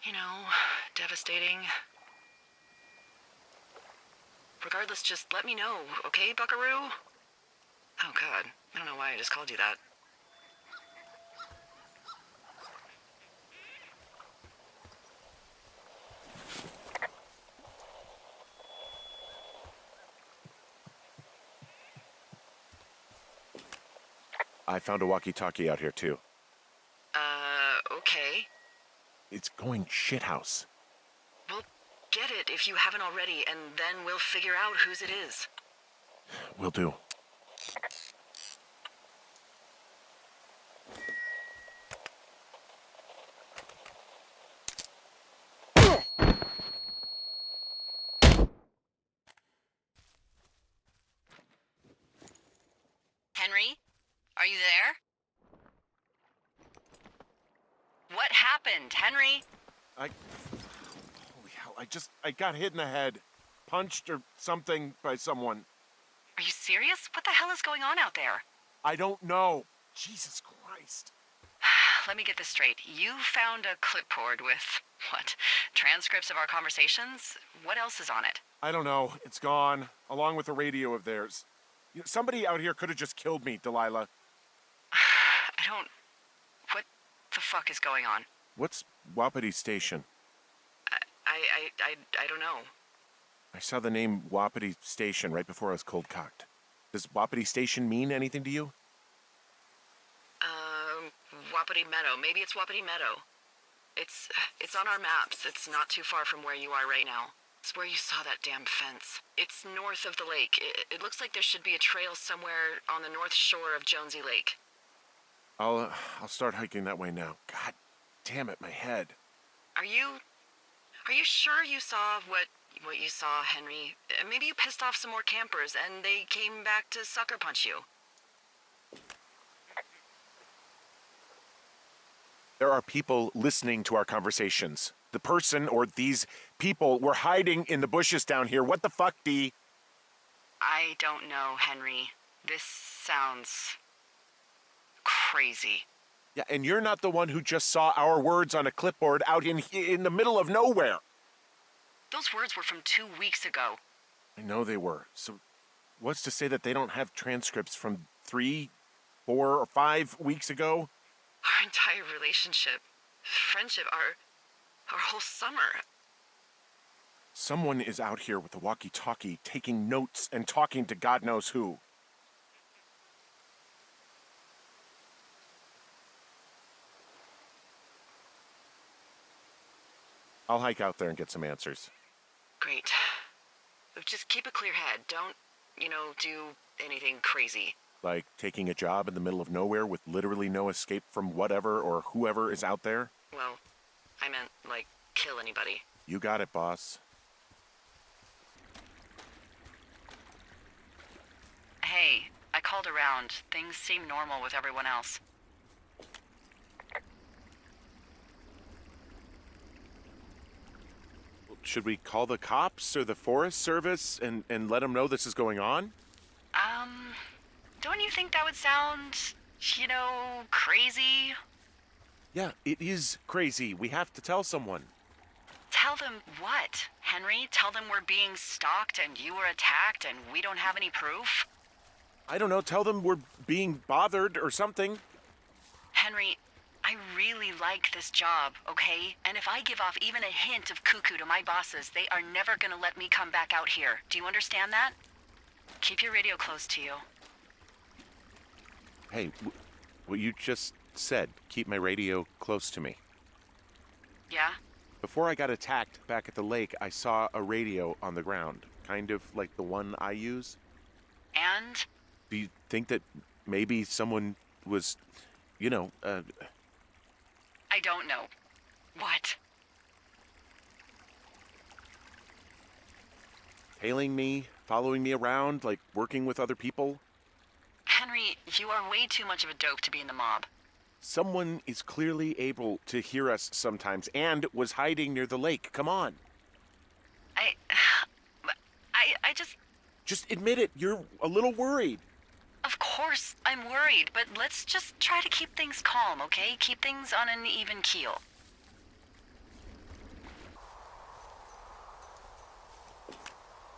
you know, devastating. Regardless, just let me know, okay, buckaroo? Oh, God. I don't know why I just called you that. I found a walkie-talkie out here, too. Okay. It's going shithouse. Well, get it if you haven't already, and then we'll figure out whose it is. Will do. happened, Henry? Holy hell, I got hit in the head. Punched or something by someone. Are you serious? What the hell is going on out there? I don't know. Jesus Christ. Let me get this straight. You found a clipboard with, what, transcripts of our conversations? What else is on it? I don't know. It's gone, along with the radio of theirs. Somebody out here could have just killed me, Delilah. What the fuck is going on? What's Wapiti Station? I don't know. I saw the name Wapiti Station right before I was cold-cocked. Does Wapiti Station mean anything to you? Wapiti Meadow. Maybe it's Wapiti Meadow. It's on our maps. It's not too far from where you are right now. It's where you saw that damn fence. It's north of the lake. It looks like there should be a trail somewhere on the north shore of Jonesy Lake. I'll start hiking that way now. God damn it, my head. Are you sure you saw what you saw, Henry? Maybe you pissed off some more campers and they came back to sucker punch you. There are people listening to our conversations. The person or these people were hiding in the bushes down here. What the fuck, Dee? I don't know, Henry. This sounds crazy. Yeah, and you're not the one who just saw our words on a clipboard out in the middle of nowhere. Those words were from 2 weeks ago. I know they were. So what's to say that they don't have transcripts from 3, 4, or 5 weeks ago? Our entire relationship, friendship, our whole summer. Someone is out here with a walkie-talkie taking notes and talking to God knows who. I'll hike out there and get some answers. Great. Just keep a clear head. Don't, do anything crazy. Like taking a job in the middle of nowhere with literally no escape from whatever or whoever is out there? Well, I meant, kill anybody. You got it, boss. Hey, I called around. Things seem normal with everyone else. Should we call the cops or the Forest Service and let them know this is going on? Don't you think that would sound, crazy? Yeah, it is crazy. We have to tell someone. Tell them what, Henry? Tell them we're being stalked and you were attacked and we don't have any proof? I don't know. Tell them we're being bothered or something. Henry, I really like this job, okay? And if I give off even a hint of cuckoo to my bosses, they are never gonna let me come back out here. Do you understand that? Keep your radio close to you. Hey, what you just said, keep my radio close to me. Yeah? Before I got attacked back at the lake, I saw a radio on the ground, kind of like the one I use. And? Do you think that maybe someone was, I don't know. What? tailing me, following me around, like working with other people? Henry, you are way too much of a dope to be in the mob. Someone is clearly able to hear us sometimes and was hiding near the lake. Come on. I just... Just admit it. You're a little worried. Of course I'm worried, but let's just try to keep things calm, okay? Keep things on an even keel.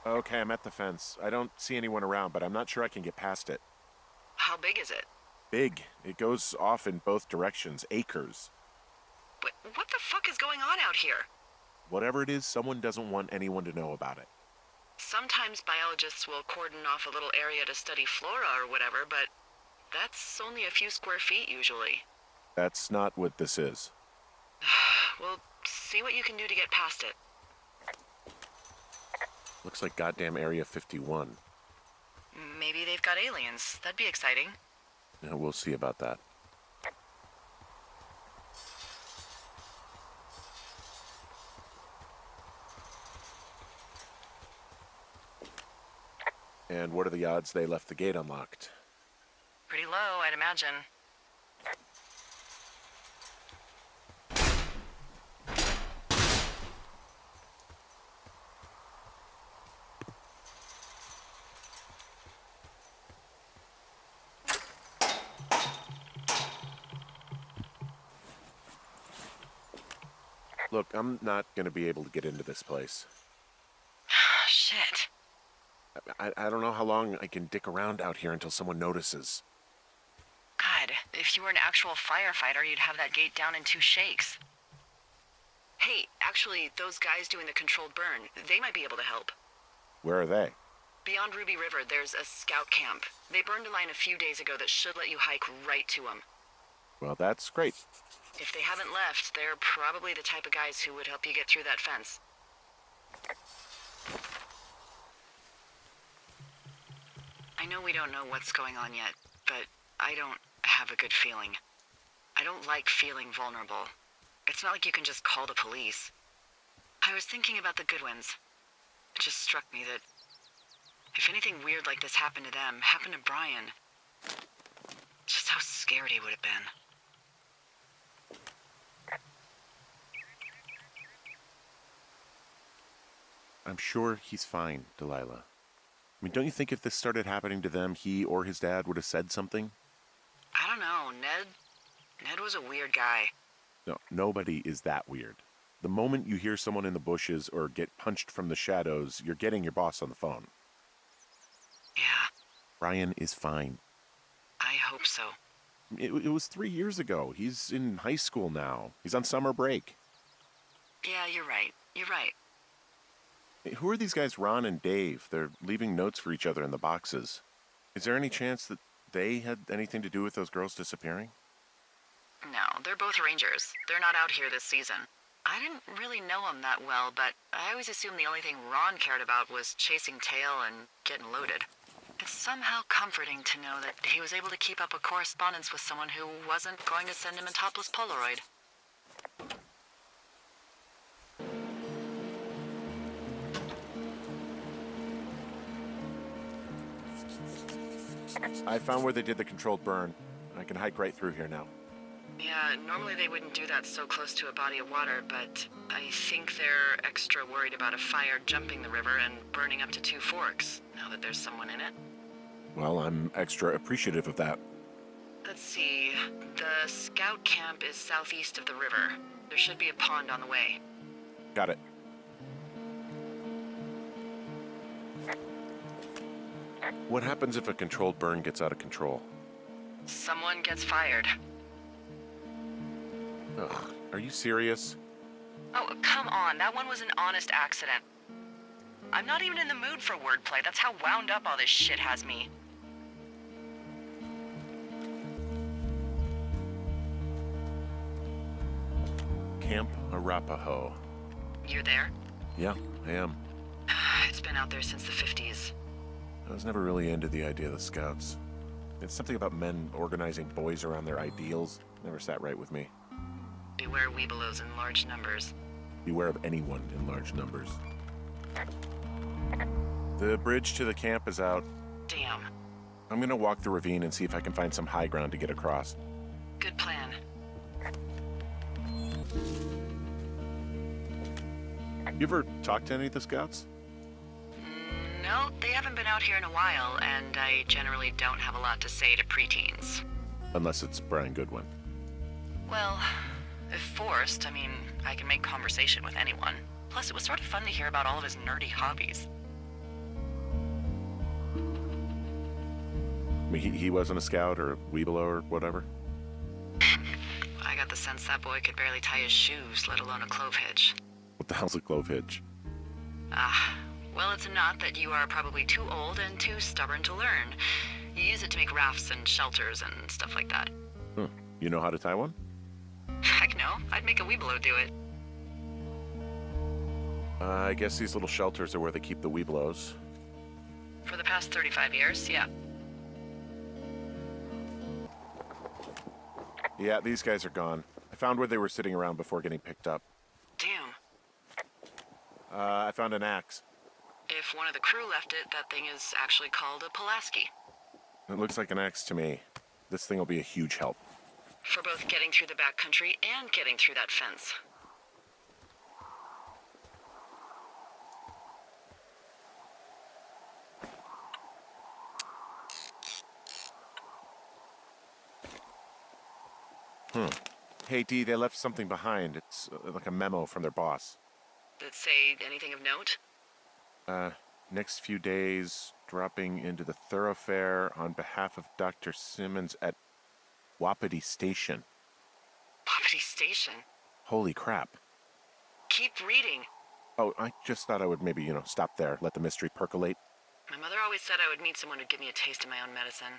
Okay, I'm at the fence. I don't see anyone around, but I'm not sure I can get past it. How big is it? Big. It goes off in both directions. Acres. But what the fuck is going on out here? Whatever it is, someone doesn't want anyone to know about it. Sometimes biologists will cordon off a little area to study flora or whatever, but that's only a few square feet usually. That's not what this is. Well, see what you can do to get past it. Looks like goddamn Area 51. Maybe they've got aliens. That'd be exciting. Yeah, we'll see about that. And what are the odds they left the gate unlocked? Pretty low, I'd imagine. Look, I'm not going to be able to get into this place. Shit. I don't know how long I can dick around out here until someone notices. God, if you were an actual firefighter, you'd have that gate down in 2 shakes. Hey, actually, those guys doing the controlled burn, they might be able to help. Where are they? Beyond Ruby River, there's a scout camp. They burned a line a few days ago that should let you hike right to them. Well, that's great. If they haven't left, they're probably the type of guys who would help you get through that fence. I know we don't know what's going on yet, but I don't have a good feeling. I don't like feeling vulnerable. It's not like you can just call the police. I was thinking about the Goodwins. It just struck me that if anything weird like this happened to them, happened to Brian, just how scared he would have been. I'm sure he's fine, Delilah. I mean, don't you think if this started happening to them, he or his dad would have said something? I don't know, Ned was a weird guy. No, nobody is that weird. The moment you hear someone in the bushes or get punched from the shadows, you're getting your boss on the phone. Yeah, Brian is fine. I hope so. It was 3 years ago. He's in high school now. He's on summer break. Yeah, you're right. You're right. Hey, who are these guys, Ron and Dave? They're leaving notes for each other in the boxes. Is there any chance that they had anything to do with those girls disappearing? No, they're both rangers. They're not out here this season. I didn't really know them that well, but I always assumed the only thing Ron cared about was chasing tail and getting loaded. It's somehow comforting to know that he was able to keep up a correspondence with someone who wasn't going to send him a topless Polaroid. I found where they did the controlled burn. I can hike right through here now. Yeah, normally they wouldn't do that so close to a body of water, but I think they're extra worried about a fire jumping the river and burning up to 2 forks, now that there's someone in it. Well, I'm extra appreciative of that. Let's see. The scout camp is southeast of the river. There should be a pond on the way. Got it. What happens if a controlled burn gets out of control? Someone gets fired. Ugh, are you serious? Oh, come on. That one was an honest accident. I'm not even in the mood for wordplay. That's how wound up all this shit has me. Camp Arapaho. You're there? Yeah, I am. It's been out there since the 50s. I was never really into the idea of the Scouts. It's something about men organizing boys around their ideals. Never sat right with me. Beware weebelows in large numbers. Beware of anyone in large numbers. The bridge to the camp is out. Damn. I'm gonna walk the ravine and see if I can find some high ground to get across. Good plan. You ever talked to any of the Scouts? No, they haven't been out here in a while, and I generally don't have a lot to say to preteens. Unless it's Brian Goodwin. Well, if forced, I mean, I can make conversation with anyone. Plus, it was sort of fun to hear about all of his nerdy hobbies. I mean, he wasn't a Scout or a Weebelow or whatever? I got the sense that boy could barely tie his shoes, let alone a clove hitch. What the hell's a clove hitch? Well, it's a knot that you are probably too old and too stubborn to learn. You use it to make rafts and shelters and stuff like that. You know how to tie one? Heck no, I'd make a Weebelow do it. I guess these little shelters are where they keep the Weebelows. For the past 35 years, yeah. Yeah, these guys are gone. I found where they were sitting around before getting picked up. Damn. I found an axe. If one of the crew left it, that thing is actually called a Pulaski. It looks like an axe to me. This thing will be a huge help. For both getting through the backcountry and getting through that fence. Hey, Dee, they left something behind. It's like a memo from their boss. Did it say anything of note? Next few days, dropping into the thoroughfare on behalf of Dr. Simmons at Wapiti Station. Poverty Station. Holy crap. Keep reading. Oh, I just thought I would maybe, stop there, let the mystery percolate. My mother always said I would meet someone who'd give me a taste of my own medicine.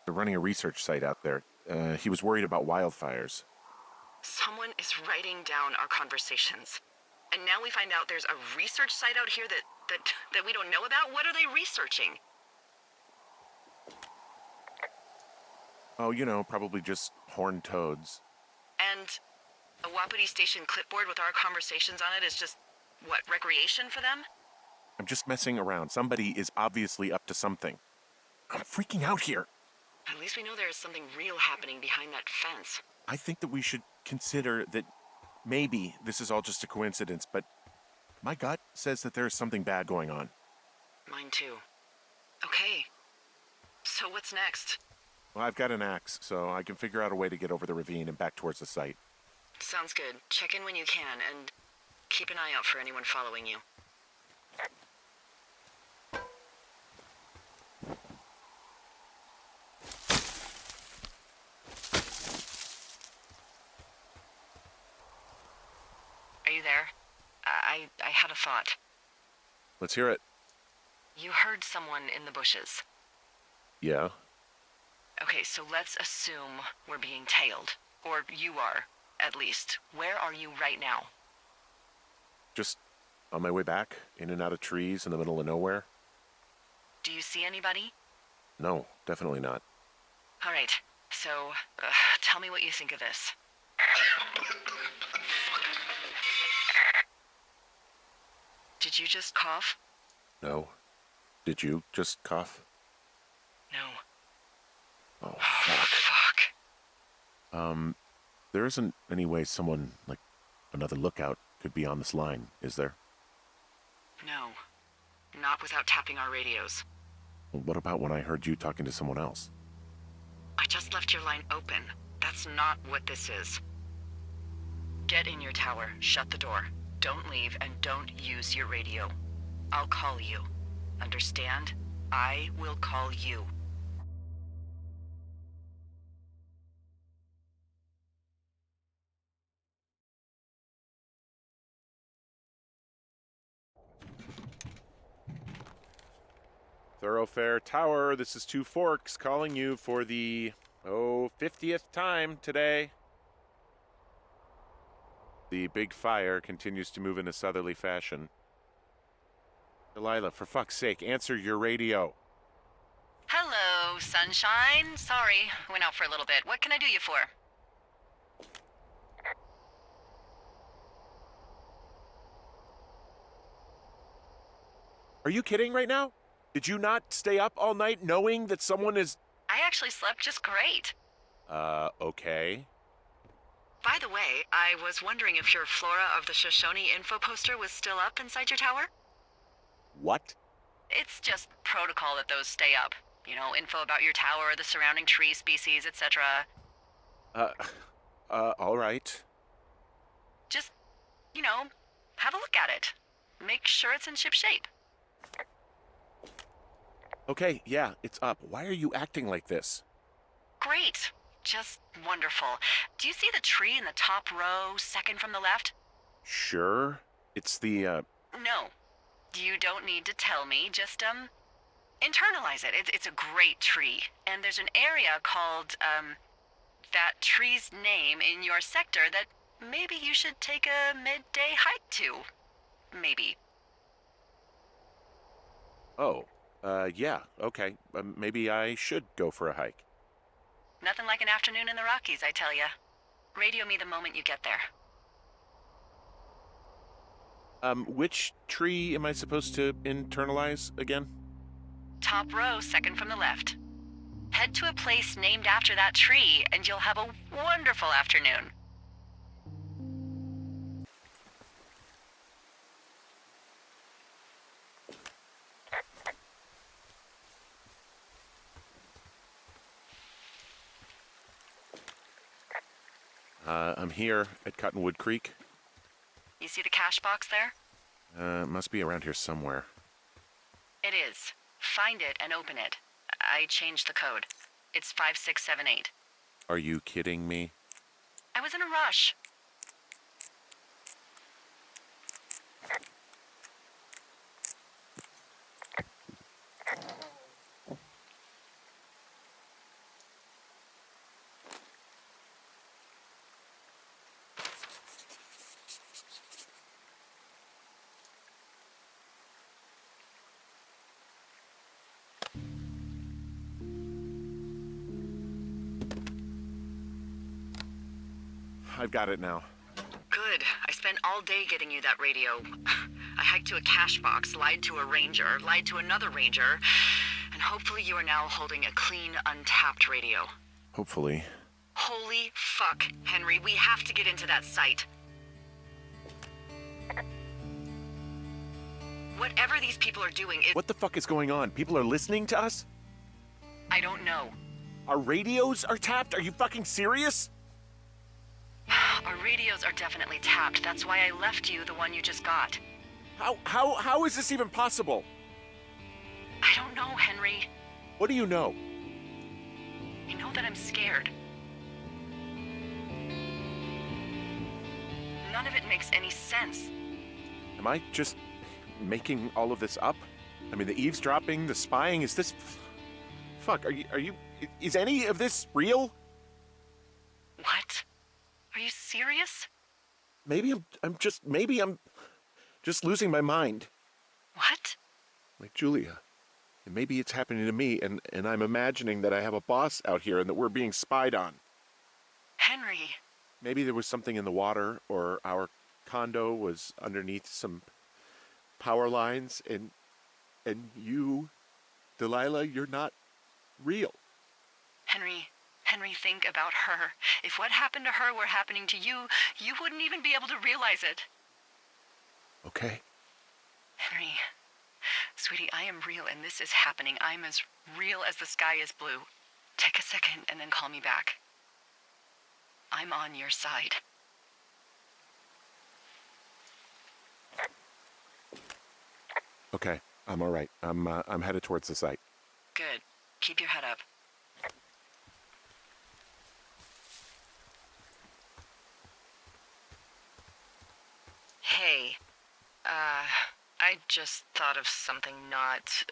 They're running a research site out there. He was worried about wildfires. Someone is writing down our conversations. And now we find out there's a research site out here that we don't know about? What are they researching? Oh, probably just horned toads. And a Wapiti Station clipboard with our conversations on it is just, what, recreation for them? I'm just messing around. Somebody is obviously up to something. I'm freaking out here. At least we know there is something real happening behind that fence. I think that we should consider that maybe this is all just a coincidence, but my gut says that there is something bad going on. Mine too. Okay. So what's next? Well, I've got an axe, so I can figure out a way to get over the ravine and back towards the site. Sounds good. Check in when you can, and keep an eye out for anyone following you. Are you there? I had a thought. Let's hear it. You heard someone in the bushes. Yeah? Okay, so let's assume we're being tailed. Or you are, at least. Where are you right now? Just on my way back, in and out of trees in the middle of nowhere? Do you see anybody? No, definitely not. All right, so tell me what you think of this. Did you just cough? No. Did you just cough? No. Oh, fuck. Fuck. There isn't any way someone, like another lookout, could be on this line, is there? No. Not without tapping our radios. Well, what about when I heard you talking to someone else? I just left your line open. That's not what this is. Get in your tower, shut the door. Don't leave, and don't use your radio. I'll call you. Understand? I will call you. Thoroughfare Tower, this is Two Forks calling you for the, 50th time today. The big fire continues to move in a southerly fashion. Delilah, for fuck's sake, answer your radio. Hello, sunshine. Sorry, went out for a little bit. What can I do you for? Are you kidding right now? Did you not stay up all night knowing that someone is... I actually slept just great. Okay. By the way, I was wondering if your Flora of the Shoshone info poster was still up inside your tower? What? It's just protocol that those stay up. You know, info about your tower, the surrounding tree species, etc. All right. Just, have a look at it. Make sure it's in ship shape. Okay, yeah, it's up. Why are you acting like this? Great. Just wonderful. Do you see the tree in the top row, second from the left? Sure. It's the, No. You don't need to tell me. Just, internalize it. It's a great tree. And there's an area called, that tree's name in your sector that maybe you should take a midday hike to. Maybe. Oh, yeah, okay. Maybe I should go for a hike. Nothing like an afternoon in the Rockies, I tell ya. Radio me the moment you get there. Which tree am I supposed to internalize again? Top row, second from the left. Head to a place named after that tree, and you'll have a wonderful afternoon. I'm here at Cottonwood Creek. You see the cash box there? It must be around here somewhere. It is. Find it and open it. I changed the code. It's 5678. Are you kidding me? I was in a rush. I've got it now. Good. I spent all day getting you that radio. I hiked to a cash box, lied to a ranger, lied to another ranger, and hopefully you are now holding a clean, untapped radio. Hopefully. Holy fuck, Henry, we have to get into that site. Whatever these people are doing, What the fuck is going on? People are listening to us? I don't know. Our radios are tapped? Are you fucking serious? Our radios are definitely tapped. That's why I left you the one you just got. How is this even possible? I don't know, Henry. What do you know? I know that I'm scared. None of it makes any sense. Am I just making all of this up? I mean, the eavesdropping, the spying, is this... Fuck, is any of this real? What? Are you serious? Maybe I'm just losing my mind. What? Like Julia. And maybe it's happening to me, and I'm imagining that I have a boss out here and that we're being spied on. Henry. Maybe there was something in the water, or our condo was underneath some power lines, and you, Delilah, you're not real. Henry, think about her. If what happened to her were happening to you, you wouldn't even be able to realize it. Okay. Henry, sweetie, I am real and this is happening. I'm as real as the sky is blue. Take a second and then call me back. I'm on your side. Okay, I'm all right. I'm headed towards the site. Good. Keep your head up. Hey, I just thought of something not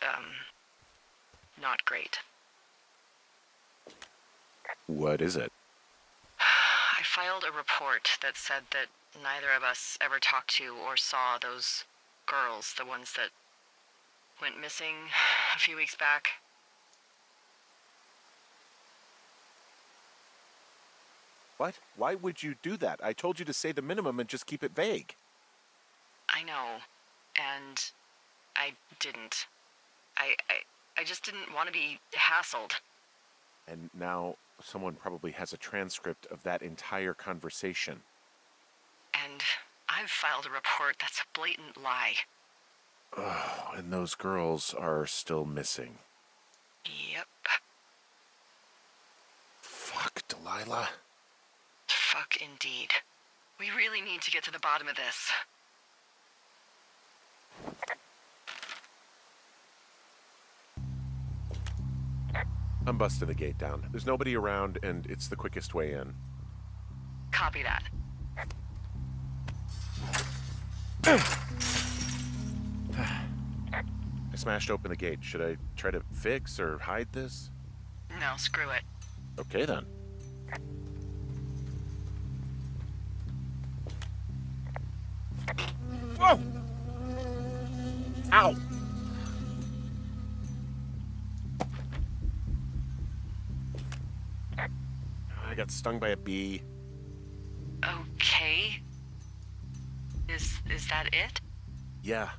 great. What is it? I filed a report that said that neither of us ever talked to or saw those girls, the ones that went missing a few weeks back. What? Why would you do that? I told you to say the minimum and just keep it vague. I know, and I didn't. I just didn't want to be hassled. And now someone probably has a transcript of that entire conversation. And I've filed a report that's a blatant lie. Oh, and those girls are still missing. Yep. Fuck, Delilah. Fuck indeed. We really need to get to the bottom of this. I'm busting the gate down. There's nobody around, and it's the quickest way in. Copy that. I smashed open the gate. Should I try to fix or hide this? No, screw it. Okay, then. Whoa! Ow! I got stung by a bee. Okay. Is that it? Yeah.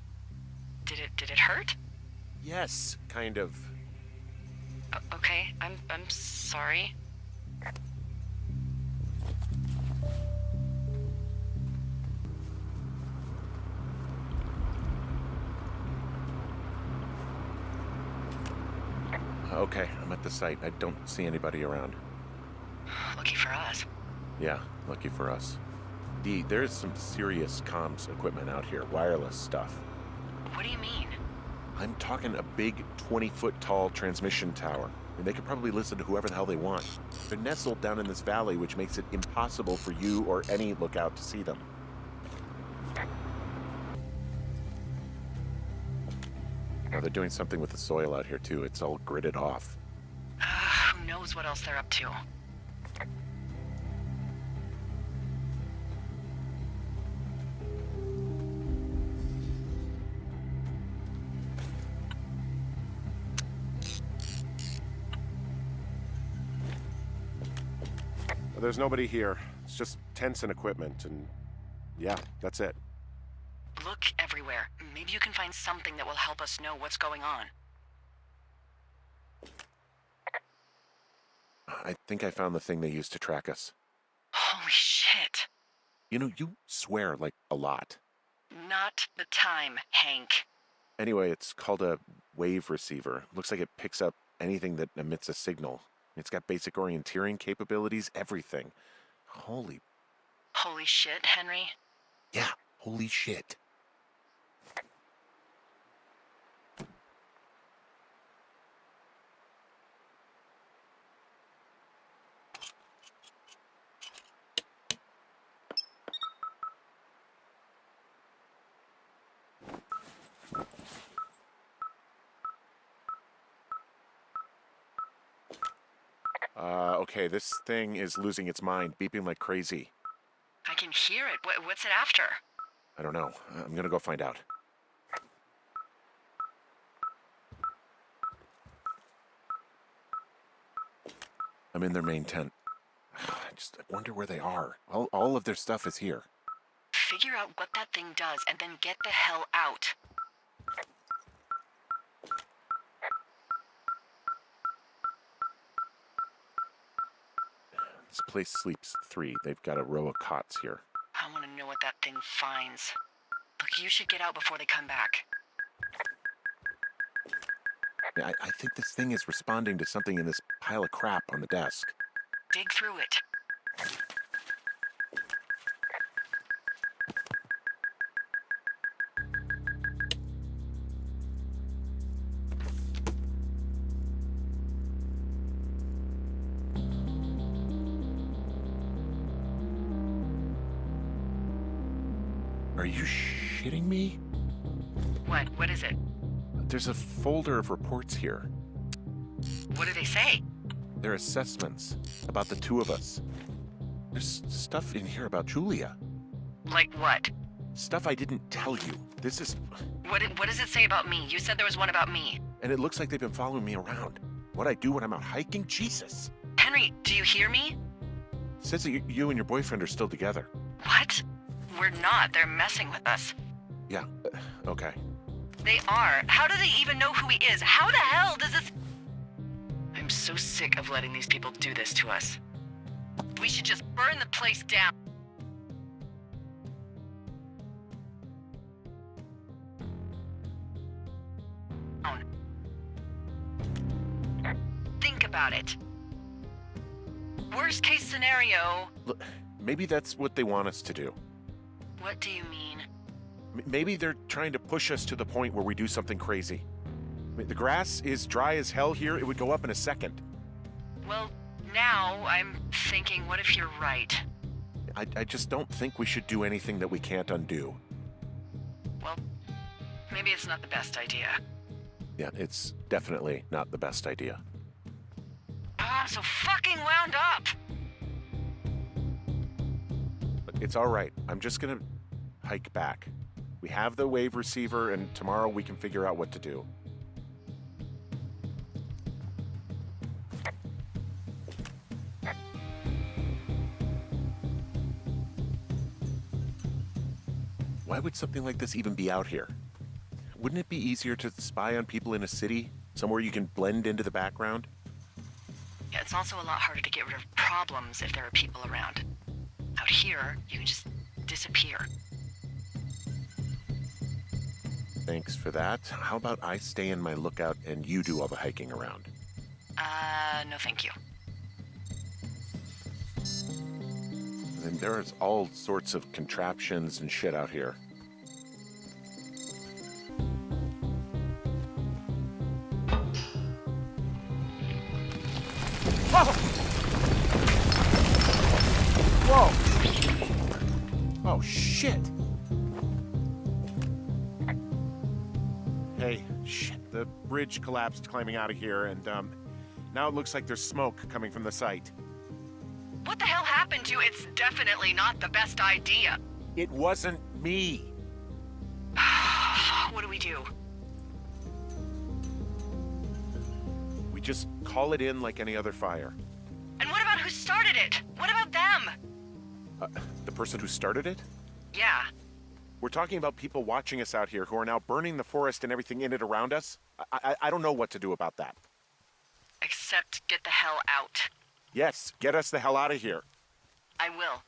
Did it hurt? Yes, kind of. Okay, I'm sorry. Okay, I'm at the site. I don't see anybody around. Lucky for us. Yeah, lucky for us. Dee, there's some serious comms equipment out here, wireless stuff. What do you mean? I'm talking a big 20-foot tall transmission tower. And they could probably listen to whoever the hell they want. They're nestled down in this valley, which makes it impossible for you or any lookout to see them. Now, they're doing something with the soil out here, too. It's all gridded off. Who knows what else they're up to? There's nobody here. It's just tents and equipment, and yeah, that's it. Look everywhere. Maybe you can find something that will help us know what's going on. I think I found the thing they used to track us. Holy shit. You know, you swear like a lot. Not the time, Hank. Anyway, it's called a wave receiver. Looks like it picks up anything that emits a signal. It's got basic orienteering capabilities, everything. Holy shit, Henry. Yeah, holy shit. Okay, this thing is losing its mind, beeping like crazy. I can hear it. What's it after? I don't know. I'm gonna go find out. I'm in their main tent. I wonder where they are. All of their stuff is here. Figure out what that thing does and then get the hell out. This place sleeps 3. They've got a row of cots here. I want to know what that thing finds. Look, you should get out before they come back. I think this thing is responding to something in this pile of crap on the desk. Dig through it. Are you shitting me? What? What is it? There's a folder of reports here. What do they say? They're assessments about the 2 of us. There's stuff in here about Julia. Like what? Stuff I didn't tell you. This is... What does it say about me? You said there was one about me. And it looks like they've been following me around. What I do when I'm out hiking? Jesus. Henry, do you hear me? It says that you and your boyfriend are still together. What? We're not. They're messing with us. Yeah, okay. They are. How do they even know who he is? How the hell does this... I'm so sick of letting these people do this to us. We should just burn the place down. Think about it. Worst case scenario... Look, maybe that's what they want us to do. What do you mean? Maybe they're trying to push us to the point where we do something crazy. I mean, the grass is dry as hell here. It would go up in a second. Well, now I'm thinking, what if you're right? I just don't think we should do anything that we can't undo. Well, maybe it's not the best idea. Yeah, it's definitely not the best idea. Oh, I'm so fucking wound up! But it's all right. I'm just gonna hike back. We have the wave receiver, and tomorrow we can figure out what to do. Why would something like this even be out here? Wouldn't it be easier to spy on people in a city? Somewhere you can blend into the background? Yeah, it's also a lot harder to get rid of problems if there are people around. Out here, you can just disappear. Thanks for that. How about I stay in my lookout and you do all the hiking around? No thank you. And there's all sorts of contraptions and shit out here. Whoa! Oh, shit! Hey, shit, the bridge collapsed climbing out of here, and, now it looks like there's smoke coming from the site. What the hell happened to you? It's definitely not the best idea. It wasn't me. What do we do? We just call it in like any other fire. And what about who started it? What about them? The person who started it? Yeah. We're talking about people watching us out here who are now burning the forest and everything in it around us. I don't know what to do about that. Except get the hell out. Yes, get us the hell out of here. I will.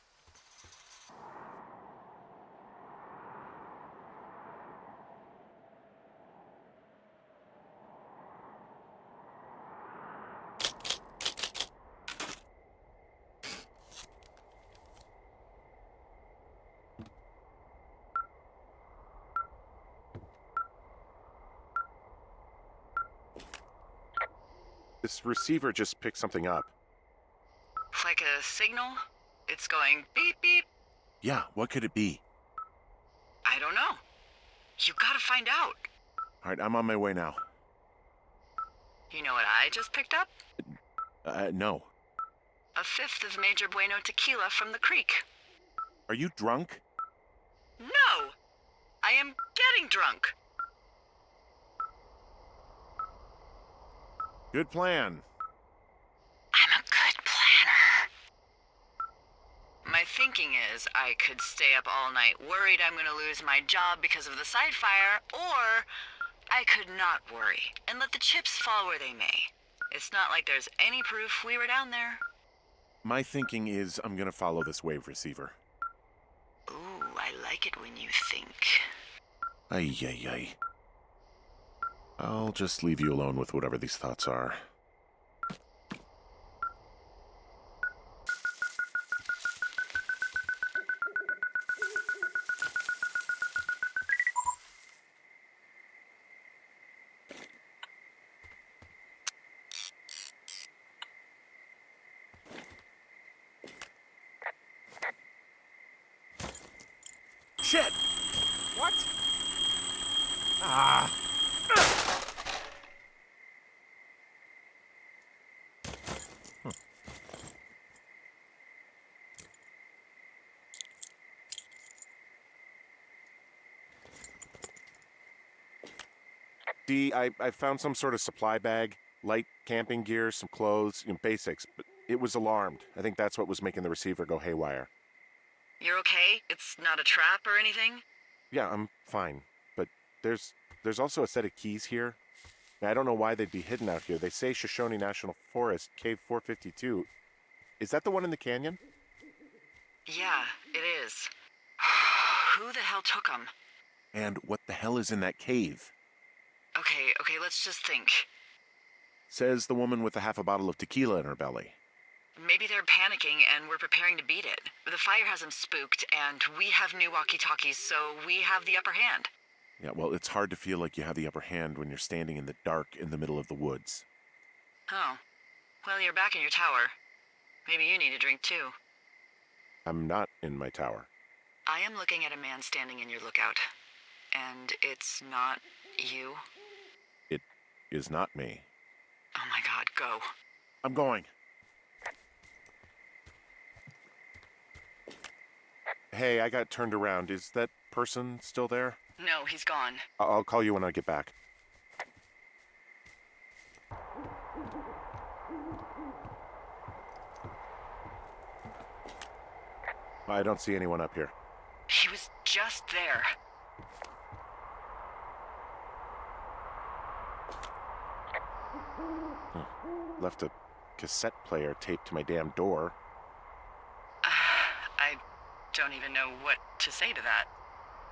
This receiver just picked something up. Like a signal? It's going beep beep. Yeah, what could it be? I don't know. You gotta find out. All right, I'm on my way now. You know what I just picked up? No. A fifth of Major Bueno tequila from the creek. Are you drunk? No! I am getting drunk. Good plan. I'm a good planner. My thinking is I could stay up all night worried I'm gonna lose my job because of the side fire, or I could not worry and let the chips fall where they may. It's not like there's any proof we were down there. My thinking is I'm gonna follow this wave receiver. Ooh, I like it when you think. Ay, ay, ay. I'll just leave you alone with whatever these thoughts are. Shit! What? Ah! I found some sort of supply bag, light camping gear, some clothes, basics, but it was alarmed. I think that's what was making the receiver go haywire. You're okay? It's not a trap or anything? Yeah, I'm fine, but there's also a set of keys here. I don't know why they'd be hidden out here. They say Shoshone National Forest, Cave 452. Is that the one in the canyon? Yeah, it is. Who the hell took them? And what the hell is in that cave? Okay, let's just think. Says the woman with a half a bottle of tequila in her belly. Maybe they're panicking and we're preparing to beat it. The fire has them spooked, and we have new walkie-talkies, so we have the upper hand. Yeah, well, it's hard to feel like you have the upper hand when you're standing in the dark in the middle of the woods. Oh. Well, you're back in your tower. Maybe you need a drink, too. I'm not in my tower. I am looking at a man standing in your lookout. And it's not you? It is not me. Oh my god, go. I'm going. Hey, I got turned around. Is that person still there? No, he's gone. I'll call you when I get back. I don't see anyone up here. He was just there. Left a cassette player taped to my damn door. I don't even know what to say to that.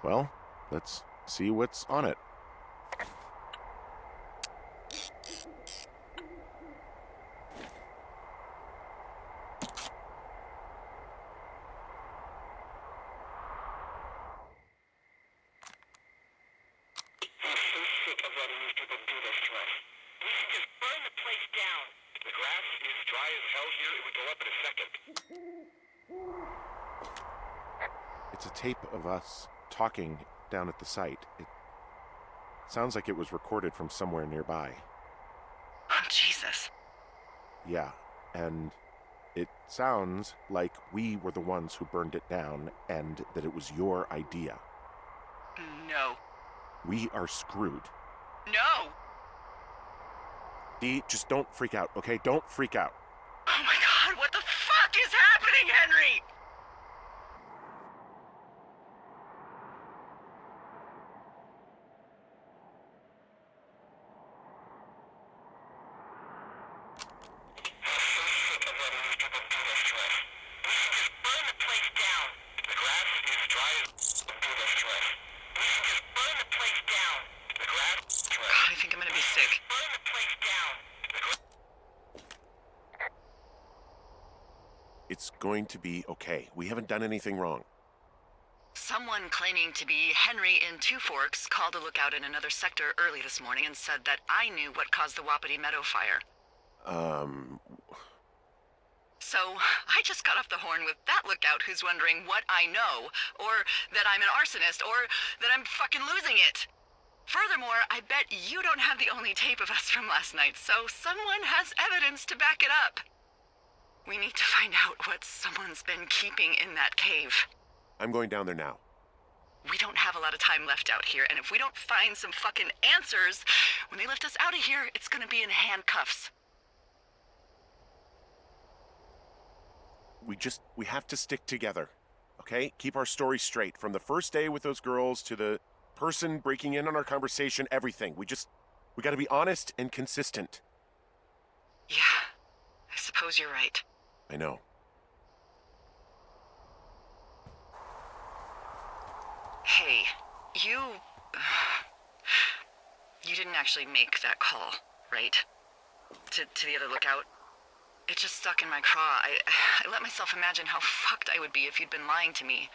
Well, let's see what's on it. We should just burn the place down. The grass is dry as hell here. It would go up in a second. It's a tape of us talking down at the site. It sounds like it was recorded from somewhere nearby. Oh, Jesus. Yeah, and it sounds like we were the ones who burned it down and that it was your idea. No. We are screwed. No! Dee, just don't freak out, okay? Don't freak out. Oh my God, what the fuck is happening, Henry? God, I think I'm gonna be sick. It's going to be okay. We haven't done anything wrong. Someone claiming to be Henry in Two Forks called a lookout in another sector early this morning and said that I knew what caused the Wapiti Meadow fire. So, I just got off the horn with that lookout who's wondering what I know, or that I'm an arsonist, or that I'm fucking losing it. Furthermore, I bet you don't have the only tape of us from last night, so someone has evidence to back it up. We need to find out what someone's been keeping in that cave. I'm going down there now. We don't have a lot of time left out here, and if we don't find some fucking answers, when they lift us out of here, it's gonna be in handcuffs. We have to stick together, okay? Keep our story straight. From the first day with those girls to the person breaking in on our conversation, everything. We gotta be honest and consistent. Yeah, I suppose you're right. I know. Hey, you didn't actually make that call, right? To the other lookout? It just stuck in my craw. I let myself imagine how fucked I would be if you'd been lying to me.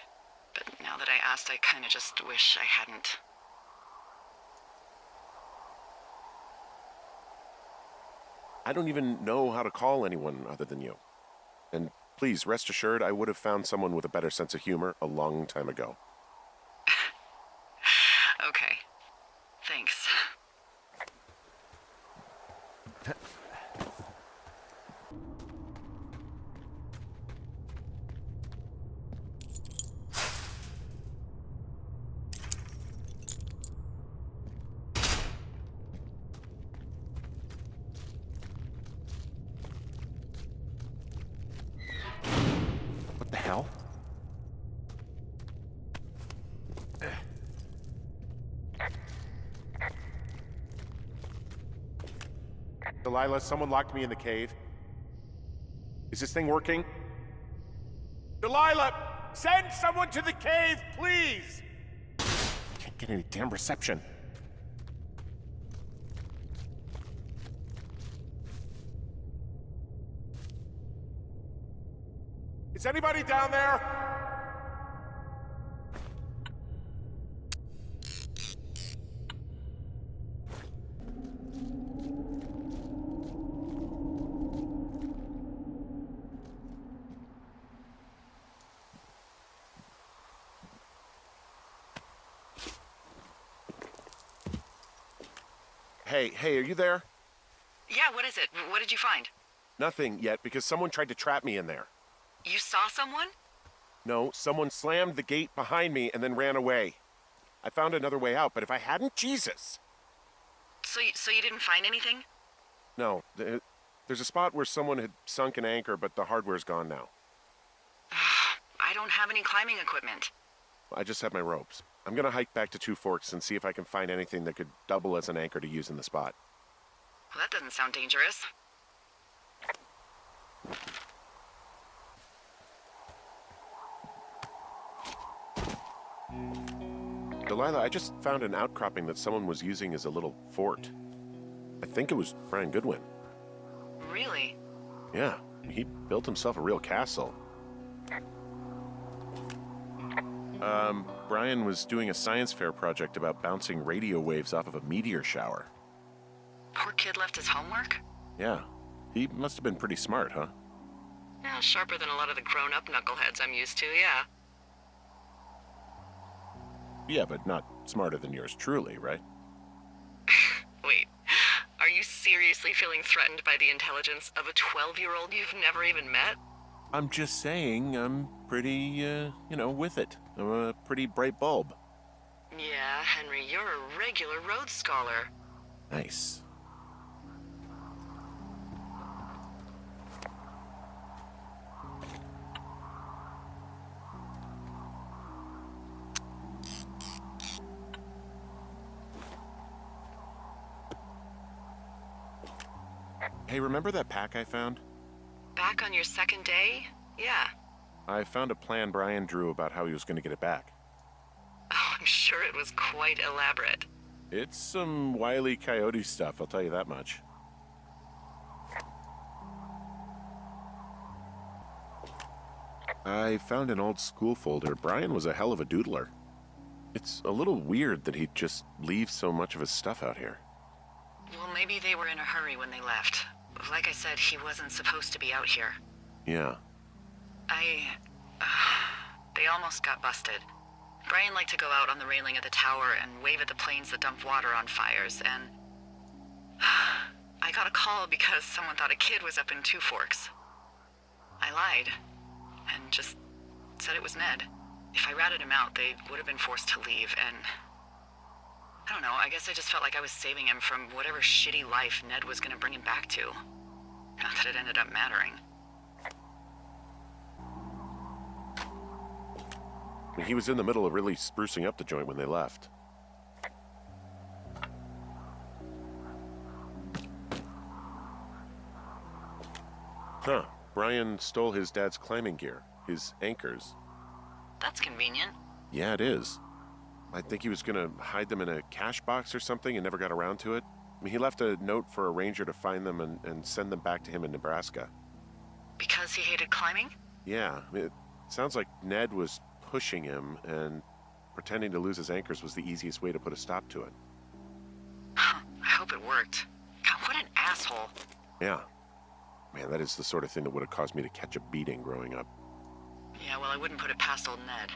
But now that I asked, I kinda just wish I hadn't. I don't even know how to call anyone other than you. And please, rest assured, I would have found someone with a better sense of humor a long time ago. Okay. Thanks. What the hell? Delilah, someone locked me in the cave. Is this thing working? Delilah! Send someone to the cave, please! Can't get any damn reception. Is anybody down there? Hey, are you there? Yeah, what is it? What did you find? Nothing yet, because someone tried to trap me in there. You saw someone? No, someone slammed the gate behind me and then ran away. I found another way out, but if I hadn't, Jesus! So you didn't find anything? No, there's a spot where someone had sunk an anchor, but the hardware's gone now. I don't have any climbing equipment. I just have my ropes. I'm gonna hike back to Two Forks and see if I can find anything that could double as an anchor to use in the spot. Well, that doesn't sound dangerous. Delilah, I just found an outcropping that someone was using as a little fort. I think it was Brian Goodwin. Really? Yeah, he built himself a real castle. Brian was doing a science fair project about bouncing radio waves off of a meteor shower. Poor kid left his homework? Yeah. He must have been pretty smart, huh? Yeah, sharper than a lot of the grown-up knuckleheads I'm used to, yeah. Yeah, but not smarter than yours truly, right? Wait, are you seriously feeling threatened by the intelligence of a 12-year-old you've never even met? I'm just saying I'm pretty, with it. I'm a pretty bright bulb. Yeah, Henry, you're a regular Rhodes Scholar. Nice. Hey, remember that pack I found? Back on your second day? Yeah. I found a plan Brian drew about how he was going to get it back. Oh, I'm sure it was quite elaborate. It's some Wile E. Coyote stuff, I'll tell you that much. I found an old school folder. Brian was a hell of a doodler. It's a little weird that he'd just leave so much of his stuff out here. Well, maybe they were in a hurry when they left. Like I said, he wasn't supposed to be out here. Yeah. They almost got busted. Brian liked to go out on the railing of the tower and wave at the planes that dump water on fires, and I got a call because someone thought a kid was up in Two Forks. I lied, and just said it was Ned. If I ratted him out, they would have been forced to leave, and I don't know, I guess I just felt like I was saving him from whatever shitty life Ned was gonna bring him back to. Not that it ended up mattering. He was in the middle of really sprucing up the joint when they left. Huh. Brian stole his dad's climbing gear, his anchors. That's convenient. Yeah, it is. I think he was gonna hide them in a cash box or something and never got around to it. I mean, he left a note for a ranger to find them and send them back to him in Nebraska. Because he hated climbing? Yeah, it sounds like Ned was pushing him, and pretending to lose his anchors was the easiest way to put a stop to it. I hope it worked. God, what an asshole. Yeah. Man, that is the sort of thing that would have caused me to catch a beating growing up. Yeah, well, I wouldn't put it past old Ned.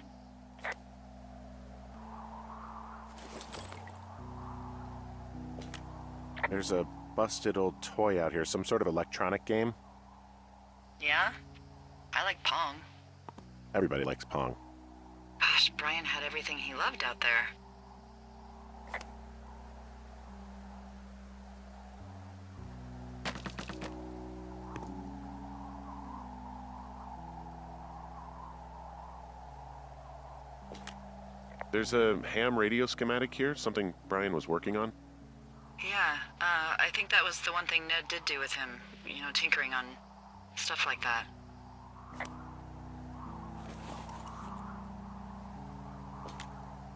There's a busted old toy out here, some sort of electronic game. Yeah? I like Pong. Everybody likes Pong. Gosh, Brian had everything he loved out there. There's a ham radio schematic here, something Brian was working on. Yeah, I think that was the one thing Ned did do with him. You know, tinkering on stuff like that.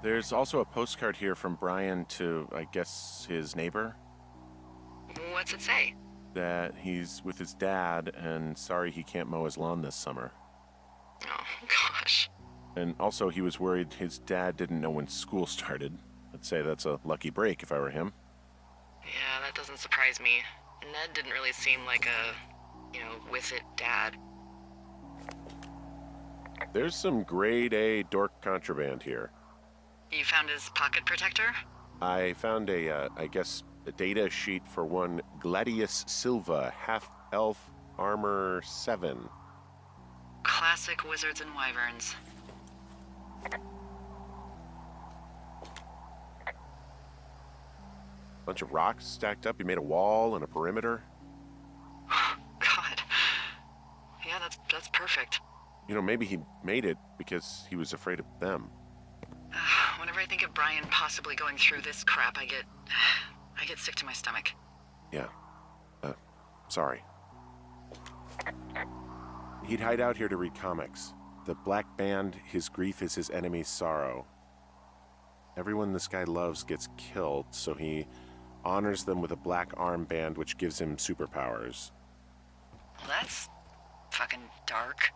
There's also a postcard here from Brian to, I guess, his neighbor. What's it say? That he's with his dad and sorry he can't mow his lawn this summer. Oh, gosh. And also he was worried his dad didn't know when school started. I'd say that's a lucky break if I were him. Yeah, that doesn't surprise me. Ned didn't really seem like a, with it dad. There's some grade A dork contraband here. You found his pocket protector? I found a data sheet for one Gladius Silva, half-elf armor 7. Classic wizards and wyverns. Bunch of rocks stacked up. He made a wall and a perimeter. God. Yeah, that's perfect. Maybe he made it because he was afraid of them. Whenever I think of Brian possibly going through this crap, I get sick to my stomach. Yeah. Sorry. He'd hide out here to read comics. The Black Band, his grief is his enemy's sorrow. Everyone this guy loves gets killed, so he honors them with a black armband which gives him superpowers. Well, that's fucking dark.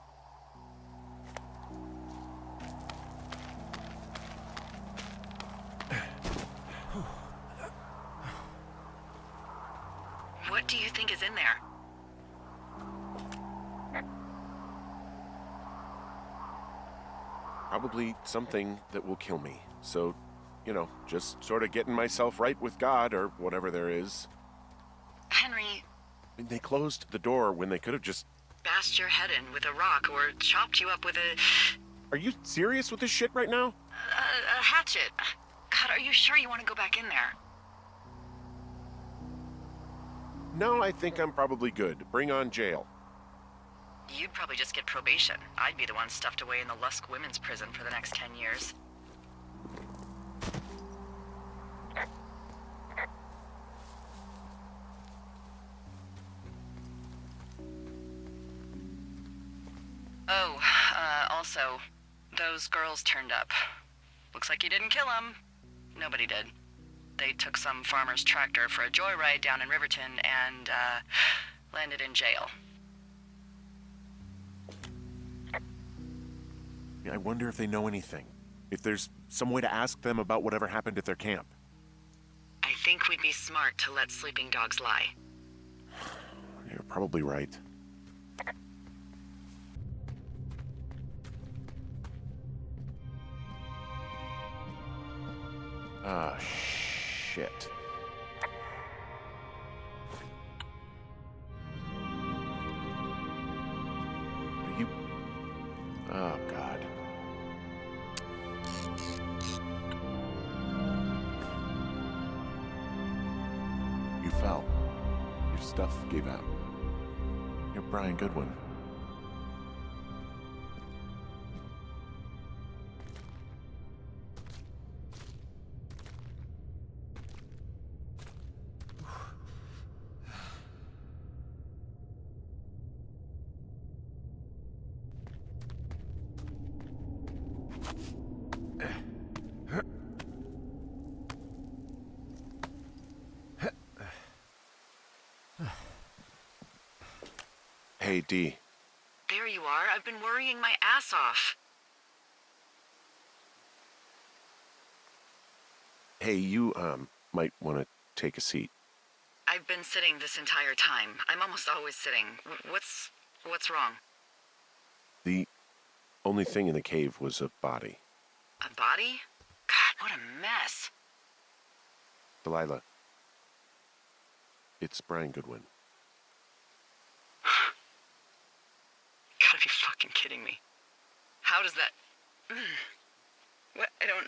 What do you think is in there? Probably something that will kill me. So, just sort of getting myself right with God or whatever there is. Henry, I mean, they closed the door when they could have just... bashed your head in with a rock or chopped you up with a Are you serious with this shit right now? hatchet. God, are you sure you want to go back in there? No, I think I'm probably good. Bring on jail. You'd probably just get probation. I'd be the one stuffed away in the Lusk Women's Prison for the next 10 years. Oh, also, those girls turned up. Looks like you didn't kill them. Nobody did. They took some farmer's tractor for a joyride down in Riverton and, landed in jail. I wonder if they know anything. If there's some way to ask them about whatever happened at their camp. I think we'd be smart to let sleeping dogs lie. You're probably right. Ah, shit. Are you... Oh, God. You fell. Your stuff gave out. You're Brian Goodwin. Hey, Dee. There you are. I've been worrying my ass off. Hey, you, might want to take a seat. I've been sitting this entire time. I'm almost always sitting. What's wrong? The only thing in the cave was a body. A body? God, what a mess. Delilah. It's Brian Goodwin. Gotta be fucking kidding me. How does that... What? I don't...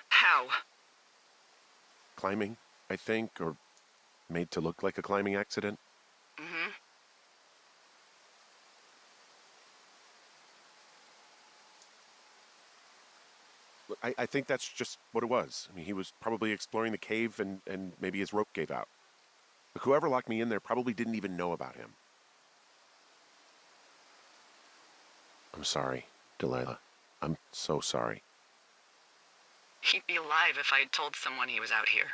How? Climbing, I think, or made to look like a climbing accident. Mm-hmm. Look, I think that's just what it was. I mean, he was probably exploring the cave and maybe his rope gave out. But whoever locked me in there probably didn't even know about him. I'm sorry, Delilah. I'm so sorry. He'd be alive if I'd told someone he was out here.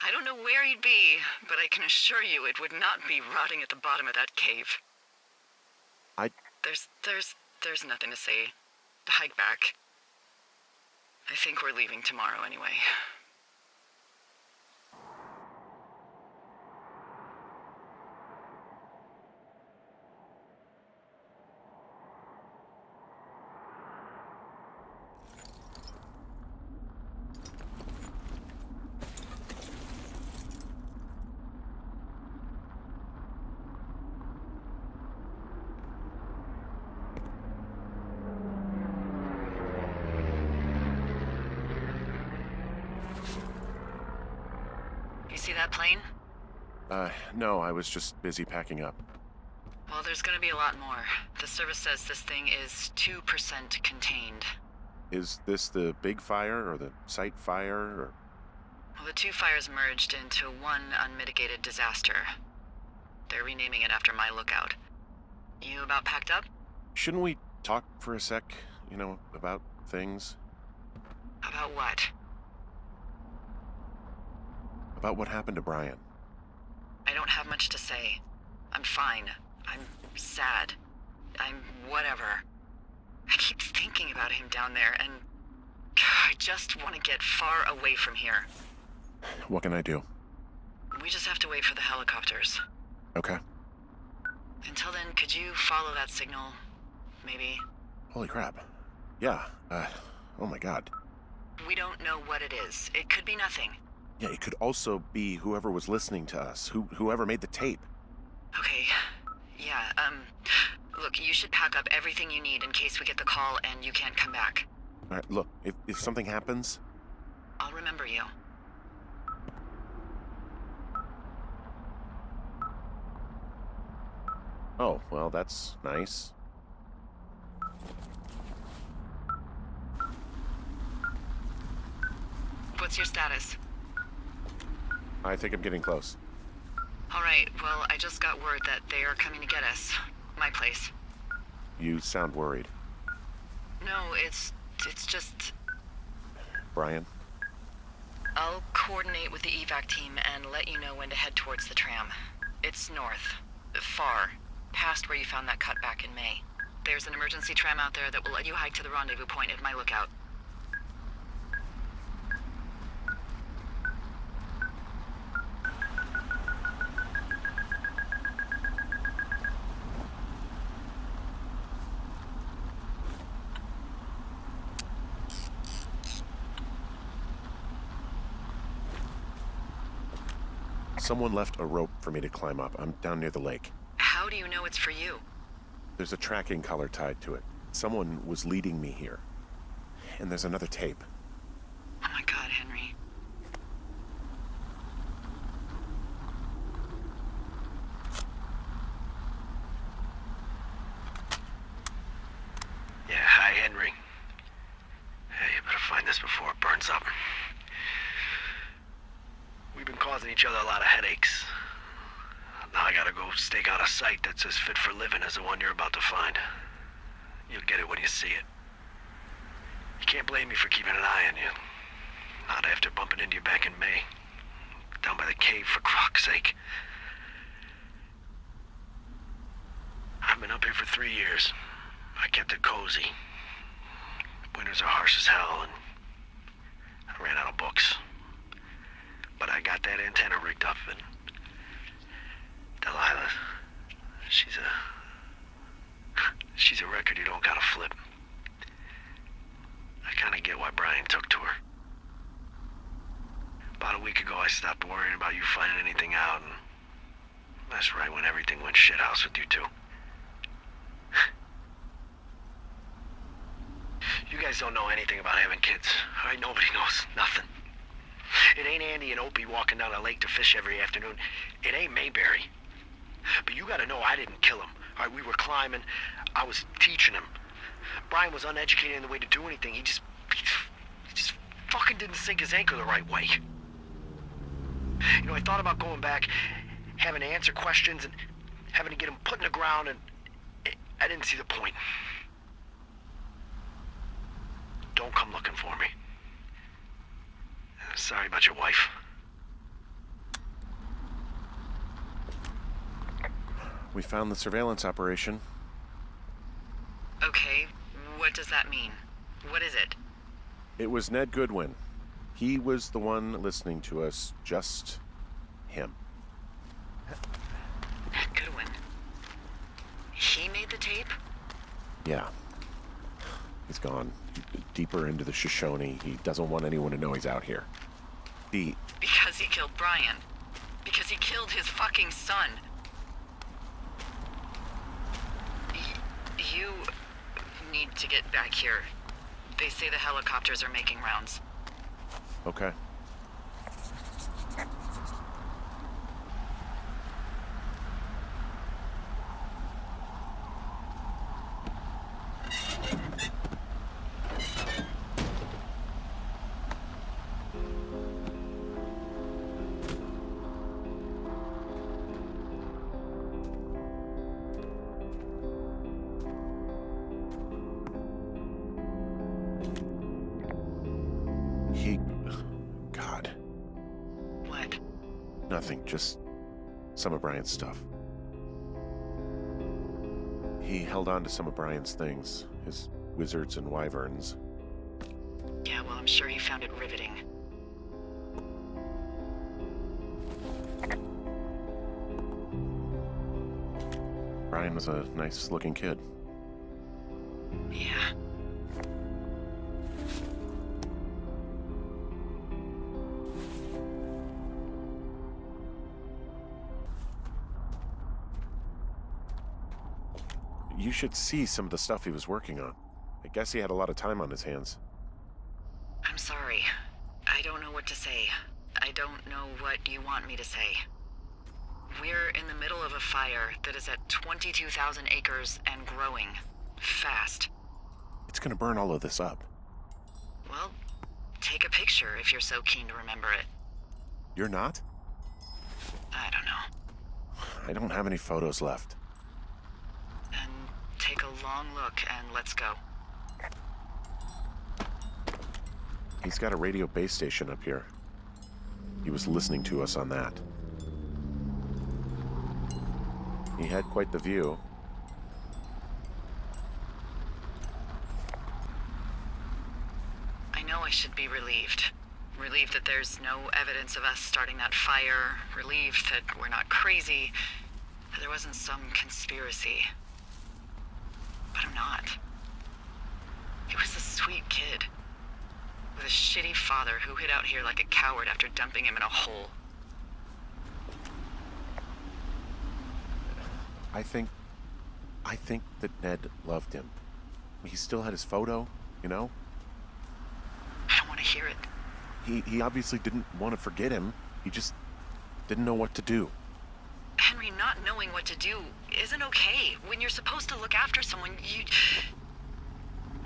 I don't know where he'd be, but I can assure you it would not be rotting at the bottom of that cave. There's nothing to say. Hike back. I think we're leaving tomorrow anyway. You see that plane? No, I was just busy packing up. Well, there's gonna be a lot more. The service says this thing is 2% contained. Is this the big fire or the site fire or... Well, the two fires merged into one unmitigated disaster. They're renaming it after my lookout. You about packed up? Shouldn't we talk for a sec, about things? About what? About what happened to Brian. I don't have much to say. I'm fine. I'm sad. I'm whatever. I keep thinking about him down there, and I just want to get far away from here. What can I do? We just have to wait for the helicopters. Okay. Until then, could you follow that signal? Maybe? Holy crap. Yeah, oh my god. We don't know what it is. It could be nothing. Yeah, it could also be whoever was listening to us, whoever made the tape. Okay. Yeah, look, you should pack up everything you need in case we get the call and you can't come back. All right, look, if something happens... I'll remember you. Oh, well, that's nice. What's your status? I think I'm getting close. All right, well, I just got word that they are coming to get us. My place. You sound worried. No, it's just... Brian? I'll coordinate with the evac team and let you know when to head towards the tram. It's north. Far. Past where you found that cut back in May. There's an emergency tram out there that will let you hike to the rendezvous point at my lookout. Someone left a rope for me to climb up. I'm down near the lake. How do you know it's for you? There's a tracking collar tied to it. Someone was leading me here. And there's another tape. Oh my god, Henry. Yeah, hi, Henry. Hey, you better find this before it burns up. We've been causing each other a lot of headaches. Now I gotta go stake out a site that's as fit for living as the one you're about to find. You'll get it when you see it. You can't blame me for keeping an eye on you. Not after bumping into you back in May. Down by the cave, for croc's sake. I've been up here for 3 years. I kept it cozy. Winters are harsh as hell, and I ran out of books. But I got that antenna rigged up, and Delilah, she's a record you don't gotta flip. I kinda get why Brian took to her. About a week ago, I stopped worrying about you finding anything out, and that's right when everything went shithouse with you two. You guys don't know anything about having kids. All right, nobody knows nothing. It ain't Andy and Opie walking down the lake to fish every afternoon. It ain't Mayberry. But you gotta know I didn't kill him. All right, we were climbing. I was teaching him. Brian was uneducated in the way to do anything. He just fucking didn't sink his anchor the right way. You know, I thought about going back, having to answer questions, and having to get him put in the ground, and I didn't see the point. Don't come looking for me. Sorry about your wife. We found the surveillance operation. Okay, what does that mean? What is it? It was Ned Goodwin. He was the one listening to us, just him. Goodwin. He made the tape? Yeah. He's gone deeper into the Shoshone. He doesn't want anyone to know he's out here. Because he killed Brian. Because he killed his fucking son. You need to get back here. They say the helicopters are making rounds. Okay. God. What? Nothing, just some of Brian's stuff. He held on to some of Brian's things, his wizards and wyverns. Yeah, well, I'm sure he found it riveting. Brian was a nice-looking kid. Yeah. You should see some of the stuff he was working on. I guess he had a lot of time on his hands. I'm sorry. I don't know what to say. I don't know what you want me to say. We're in the middle of a fire that is at 22,000 acres and growing. Fast. It's gonna burn all of this up. Well, take a picture if you're so keen to remember it. You're not? I don't know. I don't have any photos left. Then take a long look and let's go. He's got a radio base station up here. He was listening to us on that. He had quite the view. I know I should be relieved. Relieved that there's no evidence of us starting that fire. Relieved that we're not crazy. That there wasn't some conspiracy. But I'm not. He was a sweet kid. With a shitty father who hid out here like a coward after dumping him in a hole. I think that Ned loved him. He still had his photo, you know? I don't want to hear it. He obviously didn't want to forget him. He just didn't know what to do. Henry, not knowing what to do isn't okay. When you're supposed to look after someone,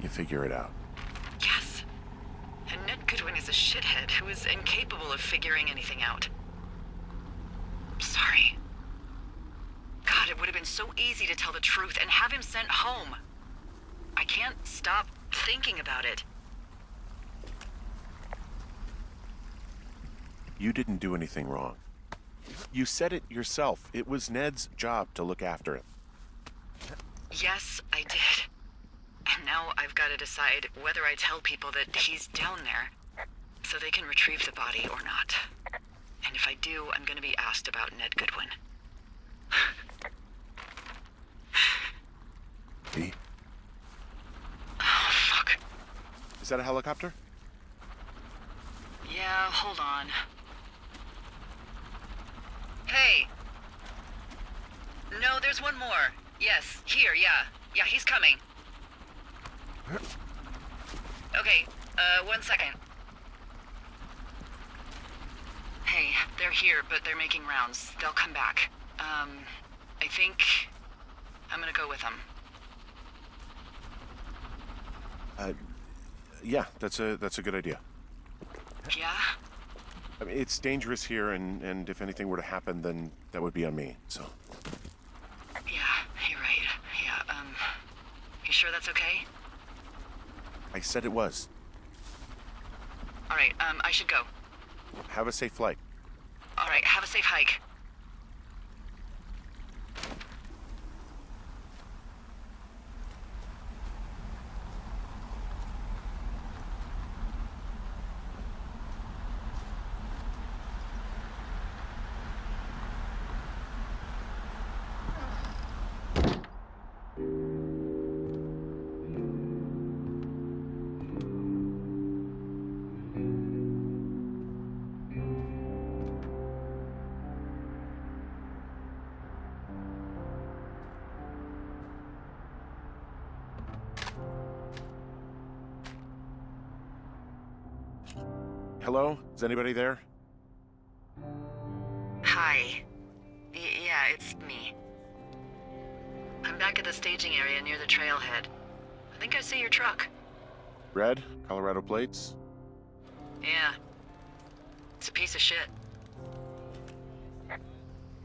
You figure it out. Yes. And Ned Goodwin is a shithead who is incapable of figuring anything out. I'm sorry. God, it would have been so easy to tell the truth and have him sent home. I can't stop thinking about it. You didn't do anything wrong. You said it yourself. It was Ned's job to look after him. Yes, I did. And now I've got to decide whether I tell people that he's down there so they can retrieve the body or not. And if I do, I'm going to be asked about Ned Goodwin. V? Oh, fuck. Is that a helicopter? Yeah, hold on. Hey! No, there's one more. Yes, here, yeah. Yeah, he's coming. Okay, 1 second. Hey, they're here, but they're making rounds. They'll come back. I think I'm gonna go with them. Yeah, that's a good idea. Yeah? I mean, it's dangerous here, and if anything were to happen, then that would be on me, so. Yeah, you're right. Yeah, you sure that's okay? I said it was. Alright, I should go. Have a safe flight. Alright, have a safe hike. Hello? Is anybody there? Hi. Yeah, it's me. I'm back at the staging area near the trailhead. I think I see your truck. Red? Colorado plates? Yeah. It's a piece of shit.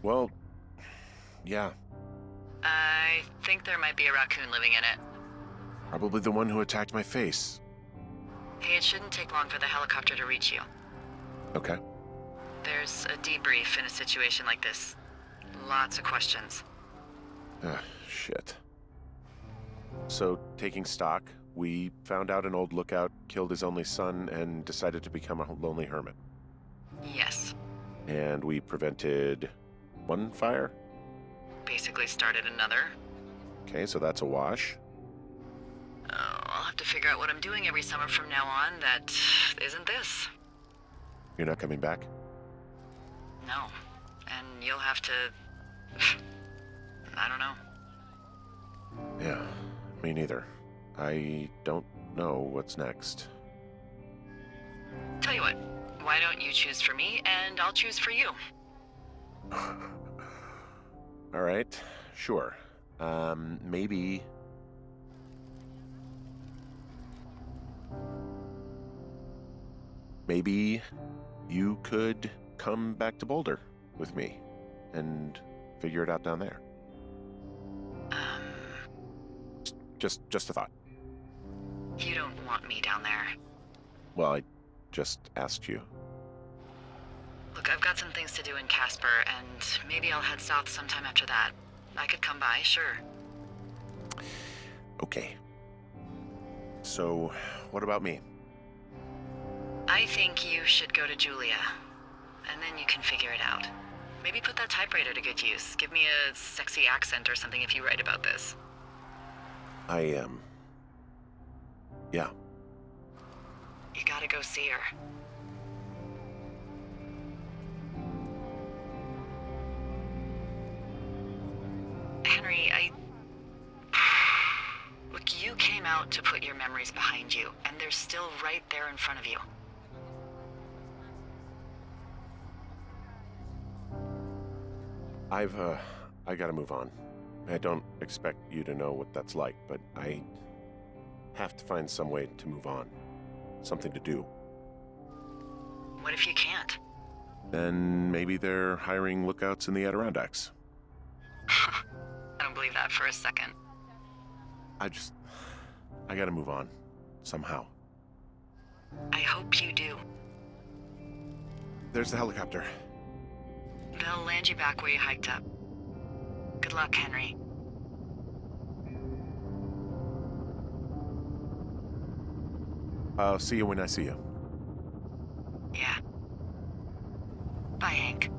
Well, yeah. I think there might be a raccoon living in it. Probably the one who attacked my face. Hey, it shouldn't take long for the helicopter to reach you. Okay. There's a debrief in a situation like this. Lots of questions. Shit. So, taking stock, we found out an old lookout killed his only son and decided to become a lonely hermit. Yes. And we prevented one fire? basically started another. Okay, so that's a wash. Oh, I'll have to figure out what I'm doing every summer from now on that isn't this. You're not coming back? No. And you'll have to... I don't know. Yeah, me neither. I don't know what's next. Tell you what, why don't you choose for me and I'll choose for you? All right, sure. Maybe... Maybe you could come back to Boulder with me and figure it out down there. Just a thought. You don't want me down there. Well, I just asked you. Look, I've got some things to do in Casper, and maybe I'll head south sometime after that. I could come by, sure. Okay. So, what about me? I think you should go to Julia, and then you can figure it out. Maybe put that typewriter to good use. Give me a sexy accent or something if you write about this. Yeah. You gotta go see her. Henry, Look, you came out to put your memories behind you, and they're still right there in front of you. I gotta move on. I don't expect you to know what that's like, but I have to find some way to move on. Something to do. What if you can't? Then maybe they're hiring lookouts in the Adirondacks. I don't believe that for a second. I gotta move on. Somehow. I hope you do. There's the helicopter. They'll land you back where you hiked up. Good luck, Henry. I'll see you when I see you. Yeah. Bye, Hank.